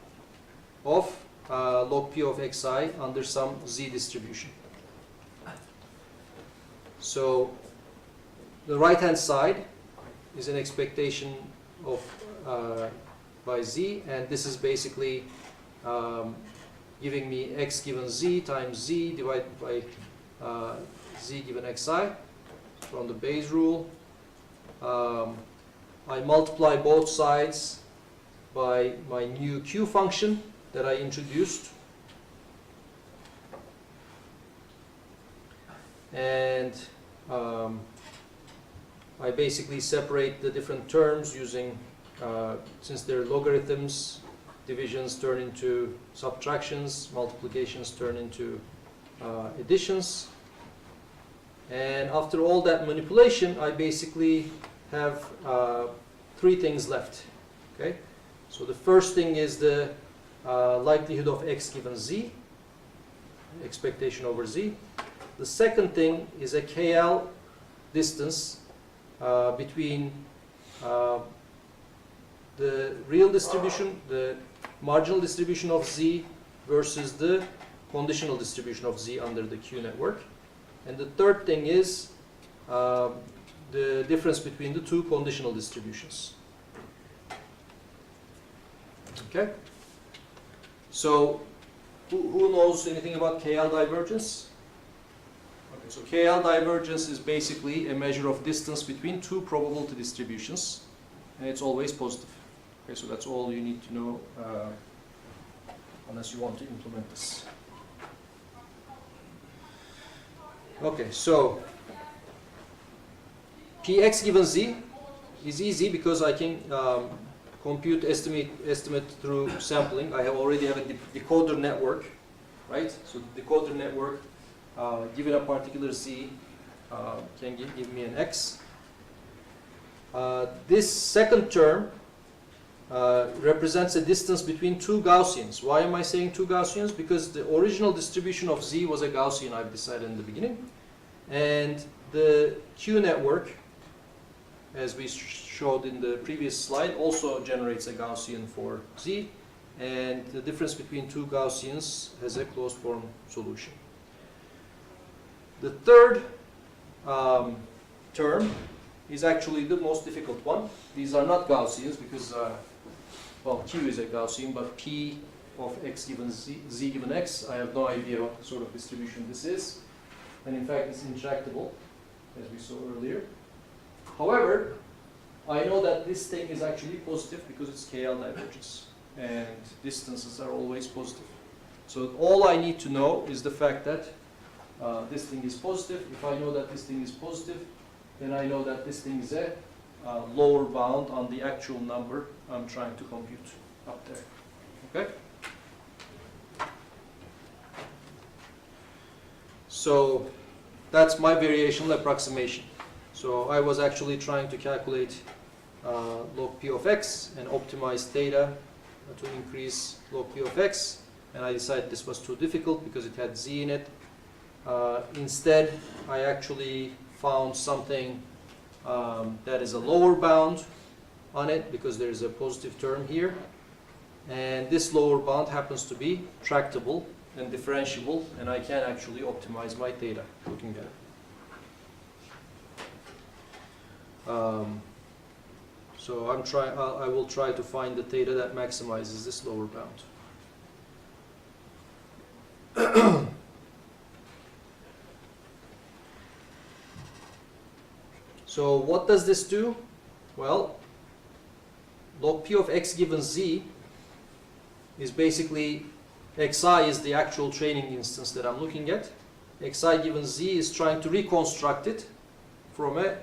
of log p of xi under some z distribution. So the right hand side is an expectation of by z, and this is basically giving me x given z times z divided by z given xi from the Bayes rule. I multiply both sides by my new q function that I introduced, and I basically separate the different terms using, since they're logarithms, divisions turn into subtractions, multiplications turn into additions. And after all that manipulation, I basically have three things left. Okay, so the first thing is the likelihood of x given z, expectation over z. The second thing is a KL distance between the real distribution, the marginal distribution of z versus the conditional distribution of z under the Q network. And the third thing is the difference between the two conditional distributions. Okay? So, who knows anything about KL divergence? Okay, so KL divergence is basically a measure of distance between two probability distributions, and it's always positive. Okay, so that's all you need to know unless you want to implement this. Okay, so Px given z is easy because I can compute estimate through sampling. I already have a decoder network, right? So the decoder network, given a particular z, can give me an x. This second term represents a distance between two Gaussians. Why am I saying two Gaussians? Because the original distribution of z was a Gaussian, I've decided in the beginning. And the Q network, as we showed in the previous slide, also generates a Gaussian for z. And the difference between two Gaussians has a closed form solution. The third term is actually the most difficult one. These are not Gaussians because well, Q is a Gaussian, but P of x given z given x, I have no idea what sort of distribution this is. And in fact, it's intractable, as we saw earlier. However, I know that this thing is actually positive because it's KL divergence. And distances are always positive. So all I need to know is the fact that this thing is positive. If I know that this thing is positive, then I know that this thing is a lower bound on the actual number I'm trying to compute up there. Okay? So that's my variational approximation. So I was actually trying to calculate log p of x and optimize theta to increase log p of x, and I decided this was too difficult because it had z in it. Instead, I actually found something that is a lower bound on it because there is a positive term here, and this lower bound happens to be tractable and differentiable, and I can actually optimize my theta looking at it. So I will try to find the theta that maximizes this lower bound. So what does this do? Well, log p of x given z is basically xi is the actual training instance that I'm looking at. Xi given z is trying to reconstruct it from a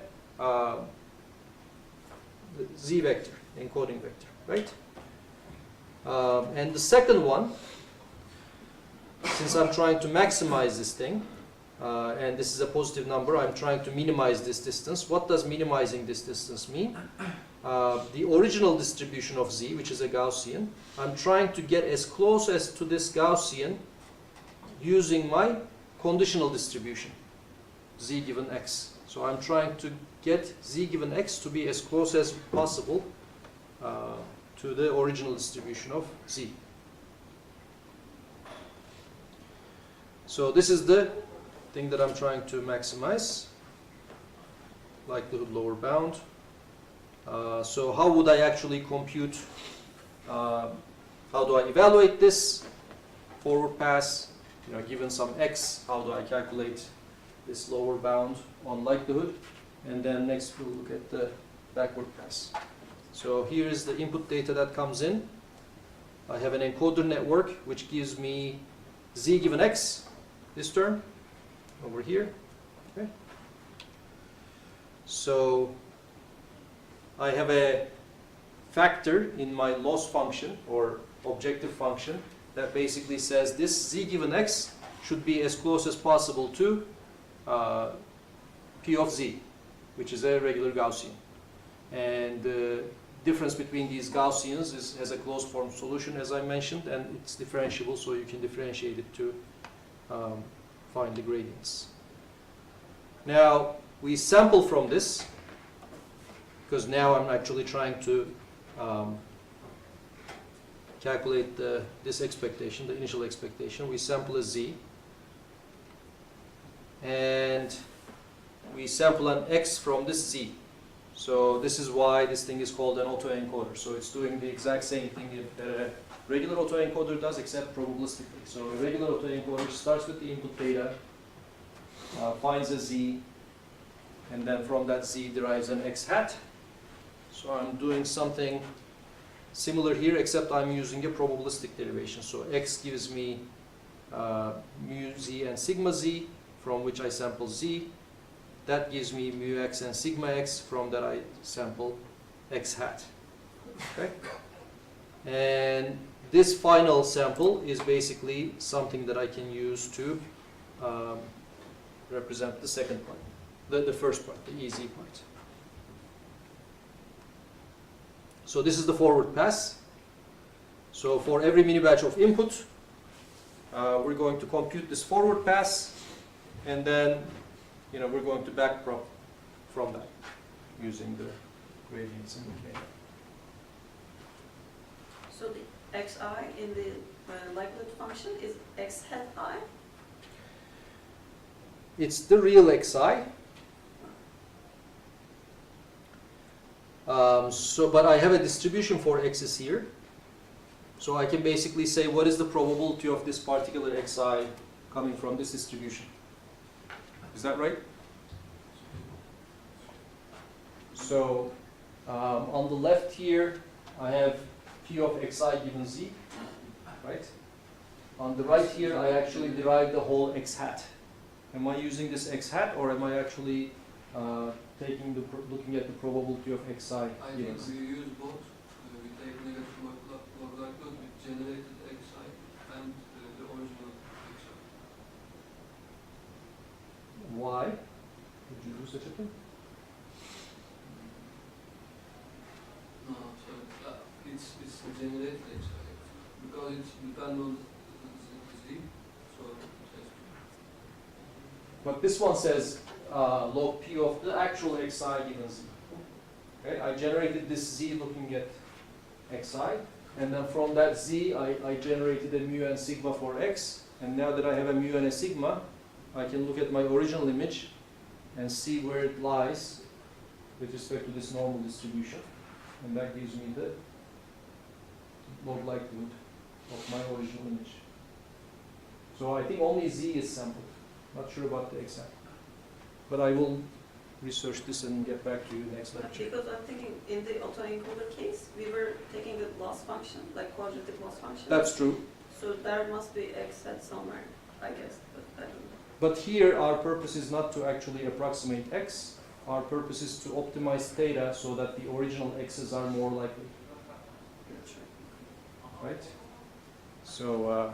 z vector, encoding vector, right? And the second one, since I'm trying to maximize this thing, and this is a positive number, I'm trying to minimize this distance. What does minimizing this distance mean? The original distribution of z, which is a Gaussian, I'm trying to get as close as to this Gaussian using my conditional distribution, z given x. So I'm trying to get z given x to be as close as possible to the original distribution of z. So this is the thing that I'm trying to maximize, likelihood lower bound. So how would I actually compute, how do I evaluate this forward pass? Given some x, how do I calculate this lower bound on likelihood? And then next we'll look at the backward pass. So here is the input data that comes in. I have an encoder network which gives me z given x, this term over here. Okay. So I have a factor in my loss function or objective function that basically says this z given x should be as close as possible to p of z, which is a regular Gaussian. And the difference between these Gaussians has a closed form solution, as I mentioned, and it's differentiable, so you can differentiate it to find the gradients. Now, we sample from this, because now I'm actually trying to calculate this expectation, the initial expectation. We sample a z, and we sample an x from this z. So this is why this thing is called an autoencoder. So it's doing the exact same thing that a regular autoencoder does, except probabilistically. So a regular autoencoder starts with the input data, finds a z, and then from that z derives an x hat. So I'm doing something similar here, except I'm using a probabilistic derivation. So x gives me mu z and sigma z, from which I sample z. That gives me mu x and sigma x, from that I sample x hat. Okay? And this final sample is basically something that I can use to represent the second part, the first part, the easy part. So this is the forward pass. So for every mini batch of input, we're going to compute this forward pass, and then we're going to backprop from that using the gradients in the k. So the xi in the likelihood function is x hat I? It's the real xi. But I have a distribution for x's here. So I can basically say what is the probability of this particular xi coming from this distribution. Is that right? So on the left here, I have p of xi given z, right? On the right here, I actually derive the whole x hat. Am I using this x hat, or am I actually looking at the probability of xi I given think z? we use both. We take negative log likelihood with generated xi and the original xi. Why? something? No, so it's generated actually because it's depend on the Z. So it has to. But this one says log P of the actual xi given Z. Okay, I generated this Z looking at xi, and then from that Z I generated a mu and sigma for x, and now that I have a mu and a sigma, I can look at my original image and see where it lies with respect to this normal distribution, and that gives me the log likelihood of my original image. So I think only Z is sampled. Not sure about the exact, but I will research this and get back to you next lecture. Because I'm thinking in the autoencoder case, we were taking the loss function, like quadratic loss function. That's true. So there must be x at somewhere, I guess, but I don't know. But here our purpose is not to actually approximate x. Our purpose is to optimize theta so that the original x's are more likely. Right? So,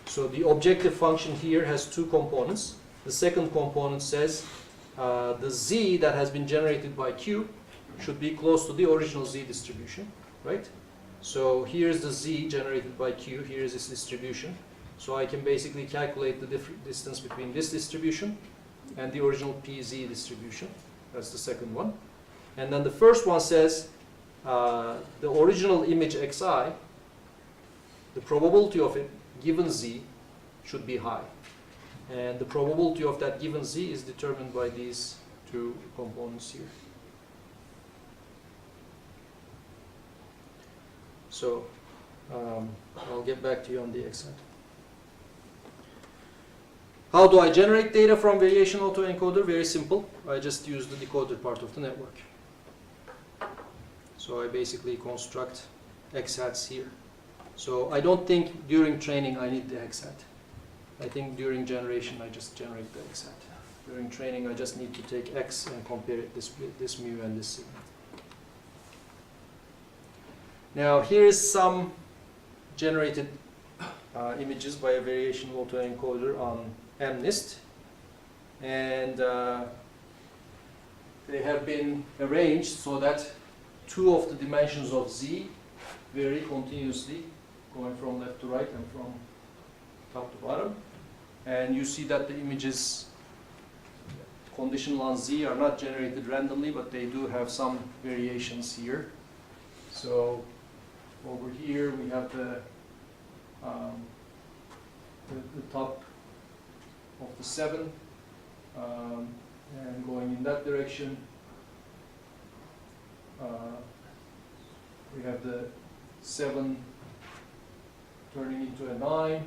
so the objective function here has two components. The second component says the z that has been generated by q should be close to the original z distribution, right? So here's the z generated by q, here is this distribution. So I can basically calculate the distance between this distribution and the original pz distribution. That's the second one. And then the first one says the original image xi, the probability of it given z should be high. And the probability of that given z is determined by these two components here. So I'll get back to you on the xi. How do I generate data from variational autoencoder? Very simple. I just use the decoder part of the network. So I basically construct x hats here. So I don't think during training I need the x hat. I think during generation I just generate the x hat. During training I just need to take x and compare it this mu and this sigma. Now here is some generated images by a variational autoencoder on MNIST, and they have been arranged so that two of the dimensions of z vary continuously, going from left to right and from top to bottom. And you see that the images conditional on z are not generated randomly, but they do have some variations here. So over here we have the top of the 7, and going in that direction we have the 7 turning into a 9.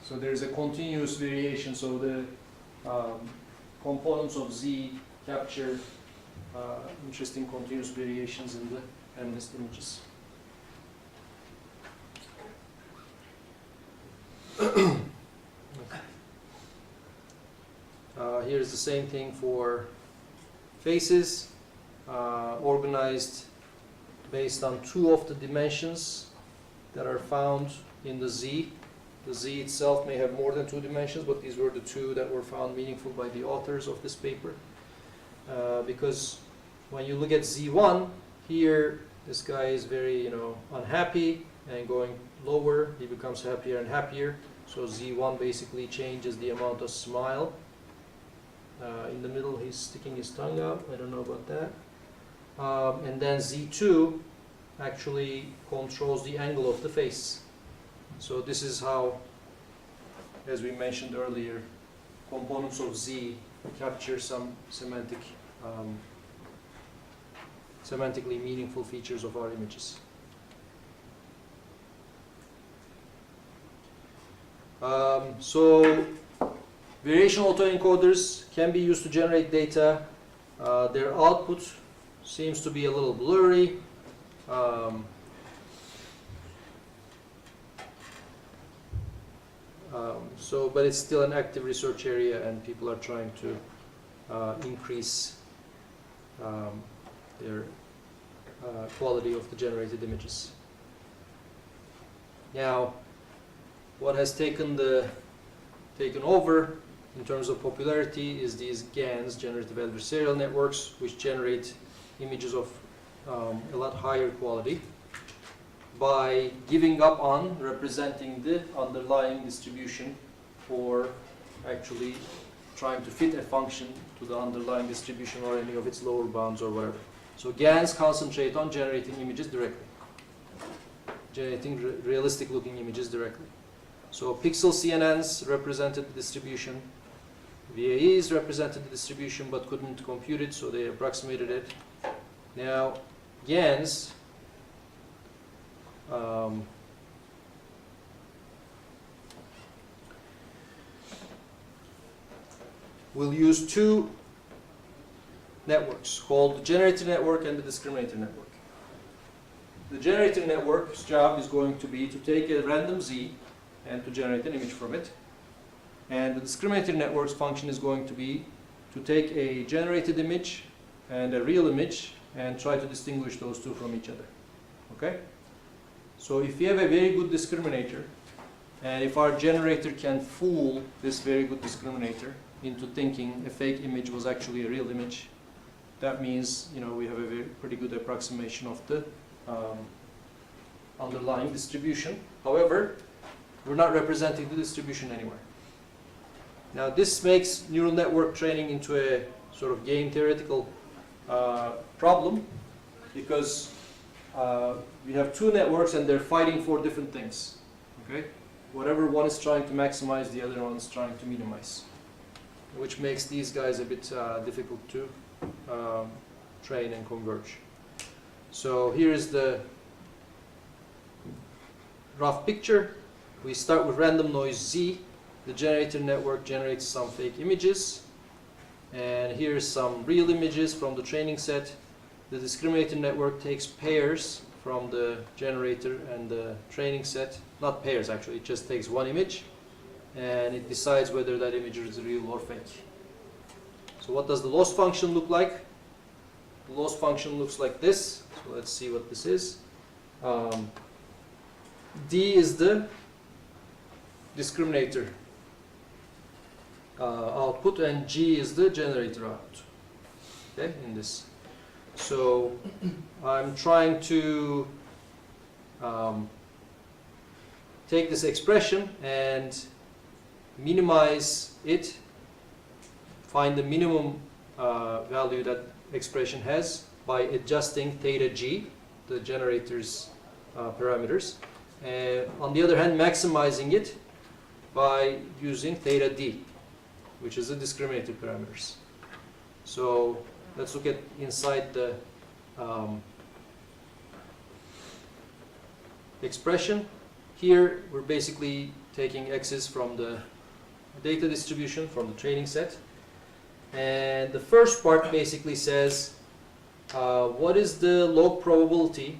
So there's a continuous variation, so the components of z capture interesting continuous variations in the MNIST images. Here's the same thing for faces, organized based on two of the dimensions that are found in the Z. The Z itself may have more than two dimensions, but these were the two that were found meaningful by the authors of this paper. Because when you look at Z1, here this guy is very, unhappy, and going lower he becomes happier and happier. So Z1 basically changes the amount of smile. In the middle he's sticking his tongue out, I don't know about that. And then Z2 actually controls the angle of the face. So this is how, as we mentioned earlier, components of Z capture some semantically meaningful features of our images. So variational autoencoders can be used to generate data. Their output seems to be a little blurry. But it's still an active research area, and people are trying to increase their quality of the generated images. Now, what has taken over in terms of popularity is these GANs, generative adversarial networks, which generate images of a lot higher quality by giving up on representing the underlying distribution or actually trying to fit a function to the underlying distribution or any of its lower bounds or whatever. So GANs concentrate on generating images directly, generating realistic looking images directly. So pixel CNNs represented the distribution, VAEs represented the distribution but couldn't compute it, so they approximated it. Now GANs will use two networks called the generator network and the discriminator network. The generator network's job is going to be to take a random Z and to generate an image from it. And the discriminator network's function is going to be to take a generated image and a real image and try to distinguish those two from each other. Okay? So if you have a very good discriminator, and if our generator can fool this very good discriminator into thinking a fake image was actually a real image, that means, you know, we have a pretty good approximation of the underlying distribution. However, we're not representing the distribution anywhere. Now this makes neural network training into a sort of game theoretical problem, because we have two networks and they're fighting for different things. Okay? Whatever one is trying to maximize, the other one is trying to minimize, which makes these guys a bit difficult to train and converge. So here's the rough picture. We start with random noise Z. The generator network generates some fake images, and here's some real images from the training set. The discriminator network takes pairs from the generator and the training set. Not pairs, actually, it just takes one image and it decides whether that image is real or fake. So what does the loss function look like? The loss function looks like this. So let's see what this is. D is the discriminator output and G is the generator output. Okay, in this. So I'm trying to take this expression and minimize it, find the minimum value that expression has by adjusting theta G, the generator's parameters. On the other hand, maximizing it by using theta D, which is the discriminator parameters. So let's look at inside the expression. Here we're basically taking x's from the data distribution from the training set. And the first part basically says what is the log probability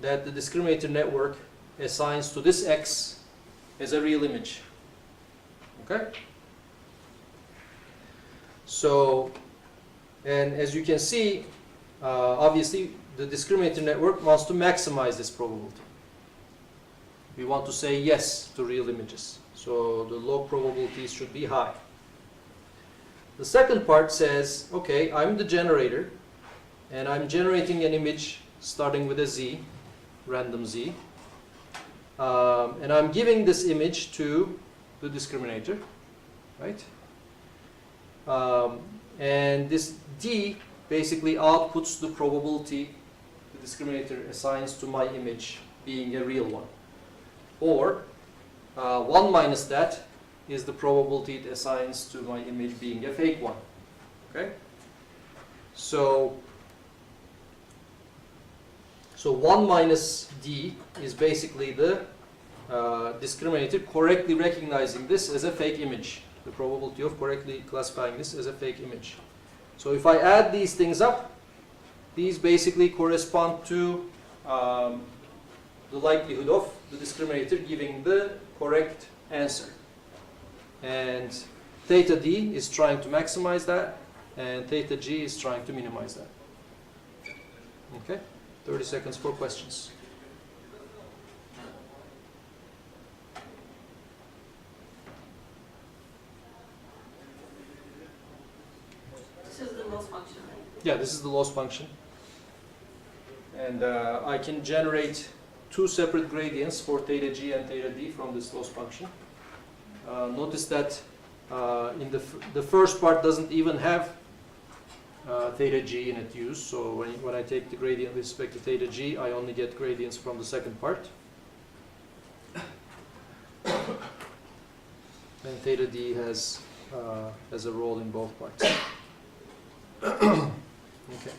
that the discriminator network assigns to this x as a real image. Okay? So, and as you can see, obviously the discriminator network wants to maximize this probability. We want to say yes to real images. So the log probabilities should be high. The second part says, okay, I'm the generator and I'm generating an image starting with a Z, random Z. And I'm giving this image to the discriminator, right? And this D basically outputs the probability the discriminator assigns to my image being a real one. Or 1 minus that is the probability it assigns to my image being a fake one. Okay? So 1 minus D is basically the discriminator correctly recognizing this as a fake image. The probability of correctly classifying this as a fake image. So if I add these things up, these basically correspond to the likelihood of the discriminator giving the correct answer. And theta D is trying to maximize that, and theta G is trying to minimize that. Okay? 30 seconds for questions. Yeah, this is the loss function. And I can generate two separate gradients for theta g and theta d from this loss function. Notice that in the first part doesn't even have theta g in it used, so when I take the gradient with respect to theta g, I only get gradients from the second part. And theta d has a role in both parts. Okay.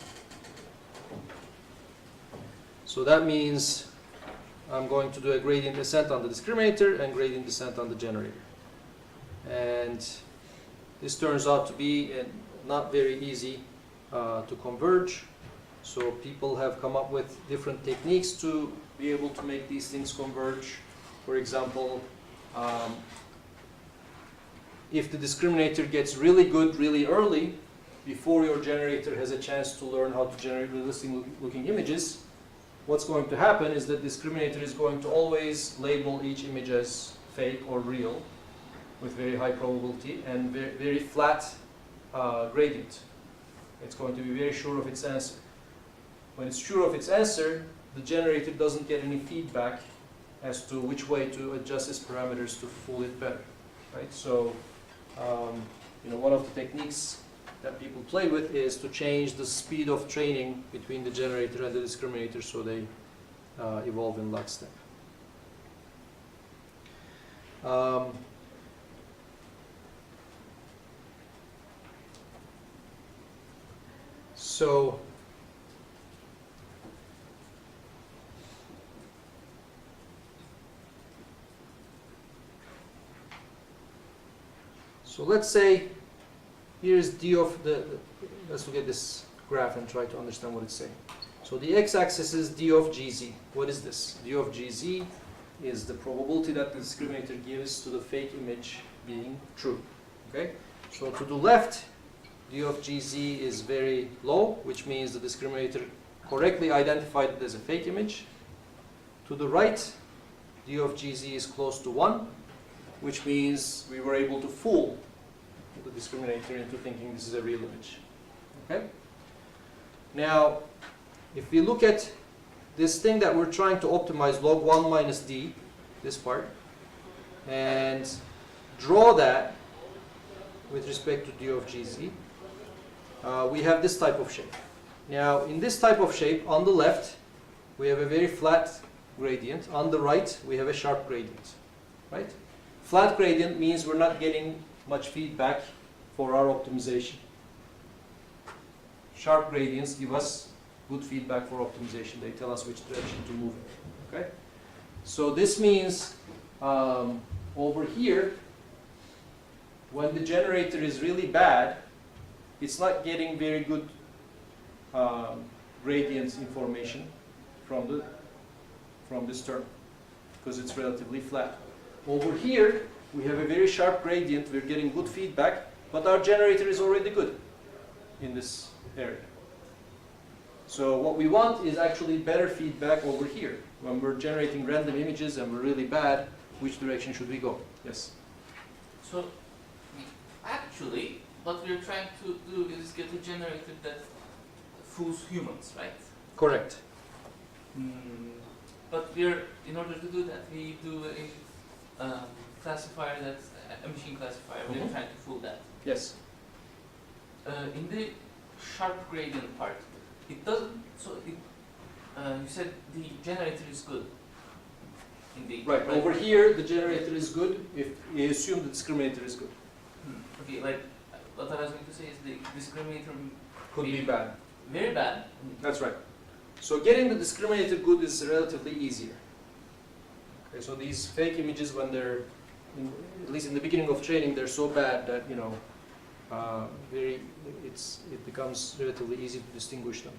So that means I'm going to do a gradient descent on the discriminator and gradient descent on the generator. And this turns out to be not very easy to converge. So people have come up with different techniques to be able to make these things converge. For example, if the discriminator gets really good really early, before your generator has a chance to learn how to generate realistic looking images, what's going to happen is that the discriminator is going to always label each image as fake or real with very high probability and very flat gradient. It's going to be very sure of its answer. When it's sure of its answer, the generator doesn't get any feedback as to which way to adjust its parameters to fool it better, right? So, one of the techniques that people play with is to change the speed of training between the generator and the discriminator so they evolve in lockstep. So let's say here's d of let's look at this graph and try to understand what it's saying. So the x-axis is d of gz. What is this? D of gz is the probability that the discriminator gives to the fake image being true. Okay? So to the left, d of gz is very low, which means the discriminator correctly identified it as a fake image. To the right, d of gz is close to 1, which means we were able to fool the discriminator into thinking this is a real image. Okay? Now, if we look at this thing that we're trying to optimize, log 1 minus d, this part, and draw that with respect to d of gz, we have this type of shape. Now, in this type of shape, on the left, we have a very flat gradient. On the right, we have a sharp gradient. Right? Flat gradient means we're not getting much feedback for our optimization. Sharp gradients give us good feedback for optimization. They tell us which direction to move in. Okay? So this means over here, when the generator is really bad, it's not getting very good gradient information from this term because it's relatively flat. Over here, we have a very sharp gradient. We're getting good feedback, but our generator is already good in this area. So what we want is actually better feedback over here. When we're generating random images and we're really bad, which direction should we go? Yes? So, actually, what we're trying to do is get a generator that fools humans, right? Correct. But in order to do that, we do a classifier that's a machine classifier. We're trying to fool that. Yes. In the sharp gradient part, it doesn't. So you said the generator is good. Indeed. Right. Over here, the generator is good if you assume the discriminator is good. Okay. Like what I was going to say is the discriminator Could be bad. very bad. That's right. So getting the discriminator good is relatively easier. Okay, so these fake images, when they're, at least in the beginning of training, they're so bad that it becomes relatively easy to distinguish them.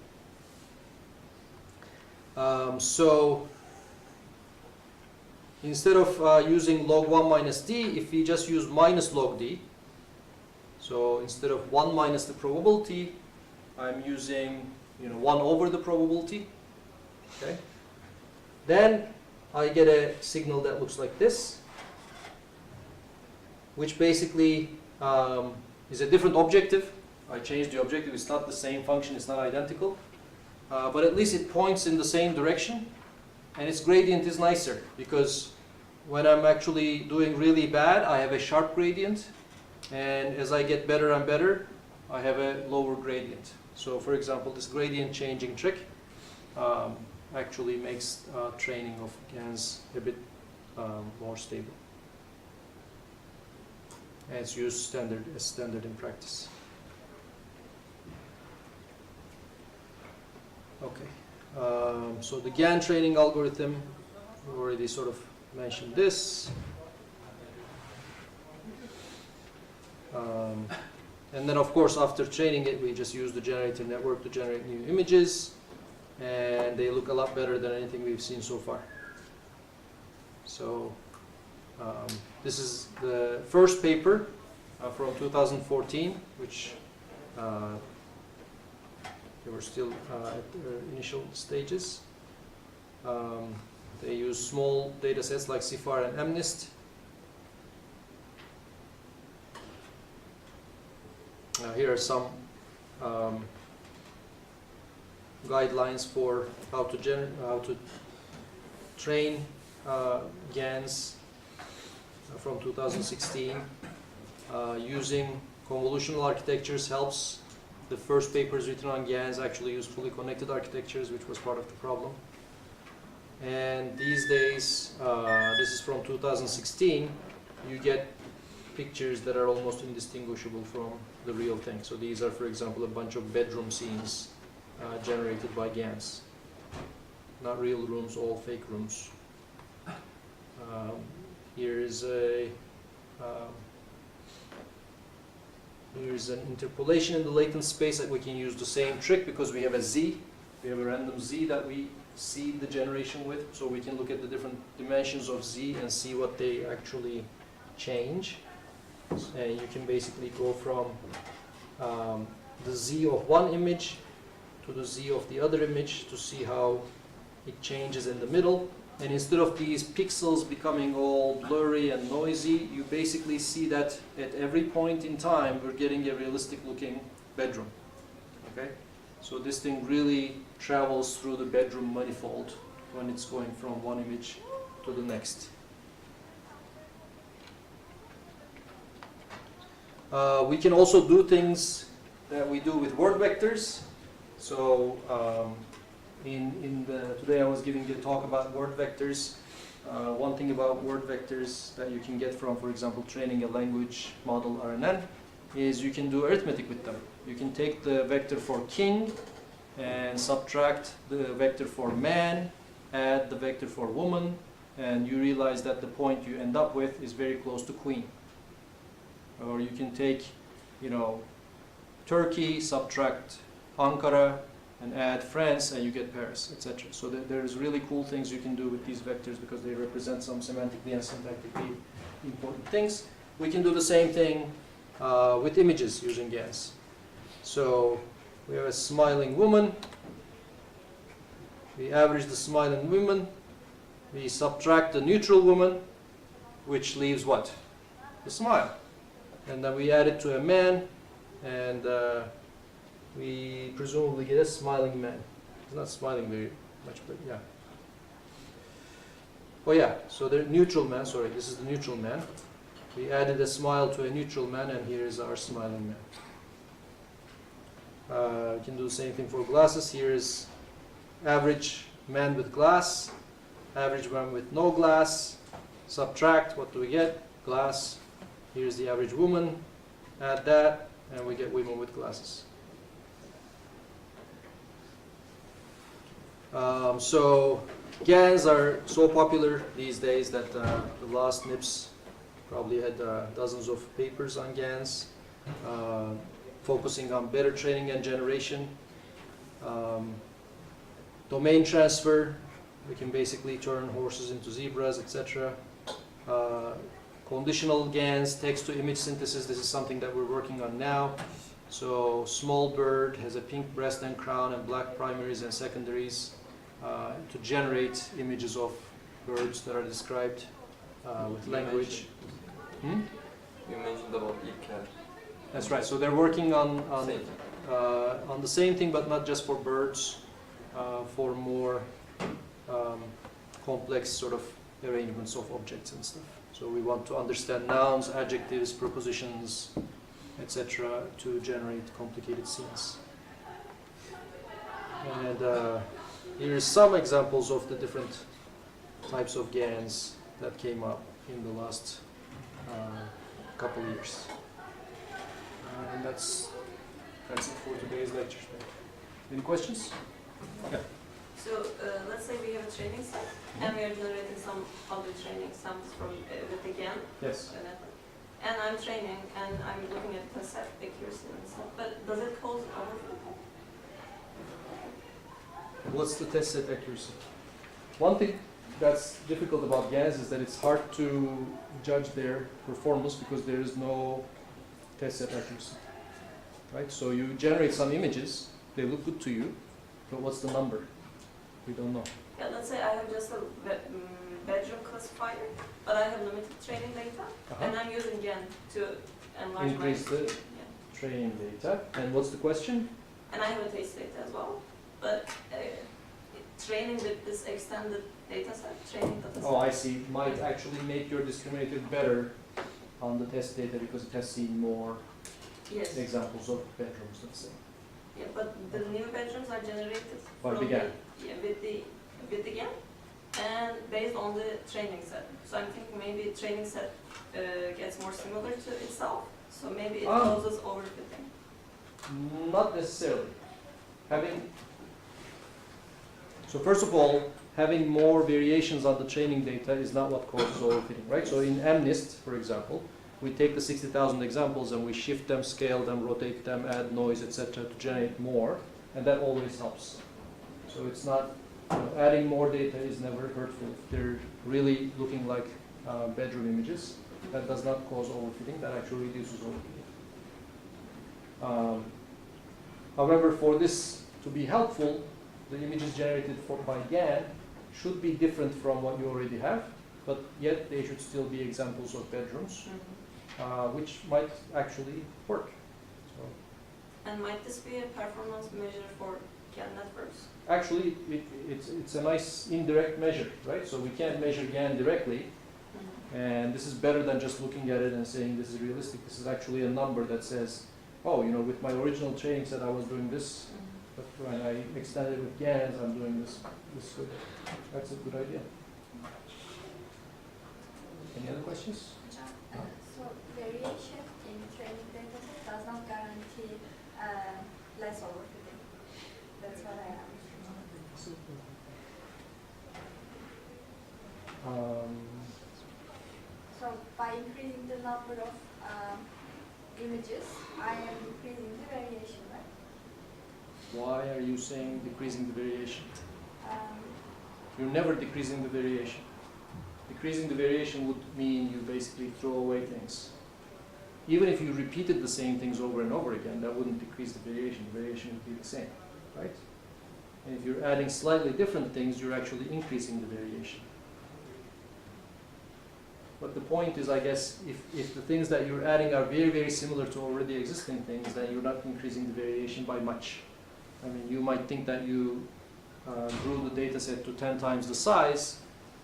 So instead of using log 1 minus d, if we just use minus log d, so instead of 1 minus the probability, I'm using 1 over the probability. Okay. Then I get a signal that looks like this, which basically is a different objective I change the objective, it's not the same function, it's not identical. But at least it points in the same direction, and its gradient is nicer, because when I'm actually doing really bad, I have a sharp gradient, and as I get better and better, I have a lower gradient. So for example, this gradient changing trick actually makes training of GANs a bit more stable. And it's used standard in practice. Okay, so the GAN training algorithm, we already sort of mentioned this. And then of course after training it, we just use the generative network to generate new images, and they look a lot better than anything we've seen so far. So this is the first paper from 2014, which they were still at their initial stages. They use small data sets like CIFAR and MNIST. Here are some guidelines for how to train GANs from 2016. Using convolutional architectures helps. The first papers written on GANs actually use fully connected architectures, which was part of the problem. And these days, this is from 2016, you get pictures that are almost indistinguishable from the real thing. So these are, for example, a bunch of bedroom scenes generated by GANs. Not real rooms, all fake rooms. Here is here's an interpolation in the latent space that we can use the same trick because we have a z. We have a random z that we see the generation with, so we can look at the different dimensions of z and see what they actually change. And you can basically go from the z of one image to the z of the other image to see how it changes in the middle. And instead of these pixels becoming all blurry and noisy, you basically see that at every point in time we're getting a realistic looking bedroom. Okay? So this thing really travels through the bedroom manifold when it's going from one image to the next. We can also do things that we do with word vectors. So today I was giving a talk about word vectors. One thing about word vectors that you can get from, for example, training a language model RNN is you can do arithmetic with them. You can take the vector for king and subtract the vector for man, add the vector for woman, and you realize that the point you end up with is very close to queen. Or you can take, Turkey, subtract Ankara, and add France, and you get Paris, etc. So there's really cool things you can do with these vectors because they represent some semantically and syntactically important things. We can do the same thing with images using GANs. So we have a smiling woman. We average the smiling woman. We subtract the neutral woman, which leaves what? The smile. And then we add it to a man, and we presumably get a smiling man. It's not smiling very much, but yeah. Oh yeah, so the neutral man, sorry, this is the neutral man. We added a smile to a neutral man, and here is our smiling man. We can do the same thing for glasses. Here is average man with glass, average man with no glass. Subtract, what do we get? Glass. Here's the average woman. Add that, and we get women with glasses. So GANs are so popular these days that the last NIPS probably had dozens of papers on GANs, focusing on better training and generation. Domain transfer, we can basically turn horses into zebras, etc. Conditional GANs, text-to-image synthesis, this is something that we're working on now. So small bird has a pink breast and crown and black primaries and secondaries to generate images of birds that are described with language. You mentioned about eCat. That's right. So they're working on Same. on the same thing, but not just for birds, for more complex sort of arrangements of objects and stuff. So we want to understand nouns, adjectives, prepositions, etc. to generate complicated scenes. And here are some examples of the different types of GANs that came up in the last couple of years. And that's it for today's lecture. Any questions? Yeah. So let's say we have a training set and we are generating some other training sums from with again Yes. a network. And I'm training and I'm looking at the set accuracy and stuff. But does it cause overfitting? What's the test set accuracy? One thing that's difficult about GANs is that it's hard to judge their performance because there is no test set accuracy. Right? So you generate some images, they look good to you, but what's the number? We don't know. Yeah, let's say I have just a bedroom classifier, but I have limited training data, and I'm using GAN to enlarge Increase my... the Yeah. training data. And what's the question? And I have a taste data as well, but training with this extended data set, training data set. Oh, I see. Might actually make your discriminator better on the test data because it has seen more Yes. examples of bedrooms, let's say. Yeah, but the new bedrooms are generated By from the GAN. with the GAN, and based on the training set. So I'm thinking maybe training set gets more similar to itself, so maybe it causes overfitting. Not necessarily. So first of all, having more variations on the training data is not what causes overfitting, right? So in MNIST, for example, we take the 60,000 examples and we shift them, scale them, rotate them, add noise, etc. to generate more, and that always helps. So it's not, adding more data is never hurtful. If they're really looking like bedroom images, that does not cause overfitting, that actually reduces overfitting. However, for this to be helpful, the images generated by GAN should be different from what you already have, but yet they should still be examples of bedrooms, which might actually work. So And might this be a performance measure for GAN networks? actually, it's a nice indirect measure, right? So we can't measure GAN directly, and this is better than just looking at it and saying this is realistic. This is actually a number that says, oh, with my original training set I was doing this, but when I extended it with GANs, I'm doing this good. That's a good idea. Any other questions? So variation in training data does not guarantee less overfitting. That's what I am. So by increasing the number of images, I am increasing the variation, right? Why are you saying decreasing the variation? You're never decreasing the variation. Decreasing the variation would mean you basically throw away things. Even if you repeated the same things over and over again, that wouldn't decrease the variation. The variation would be the same, right? And if you're adding slightly different things, you're actually increasing the variation. But the point is, I guess, if the things that you're adding are very, very similar to already existing things, then you're not increasing the variation by much. I mean, you might think that you grew the data set to 10 times the size,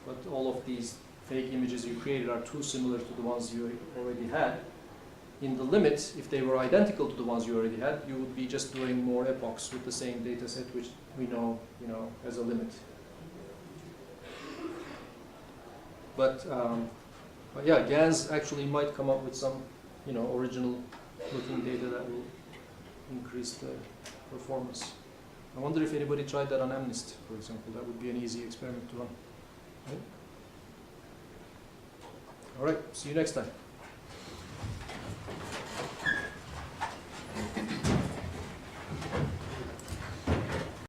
but all of these fake images you created are too similar to the ones you already had. In the limit, if they were identical to the ones you already had, you would be just doing more epochs with the same data set, which we know, as a limit. But yeah, GANs actually might come up with some, original looking data that will increase the performance. I wonder if anybody tried that on MNIST, for example. That would be an easy experiment to run. Right? All right, see you next time.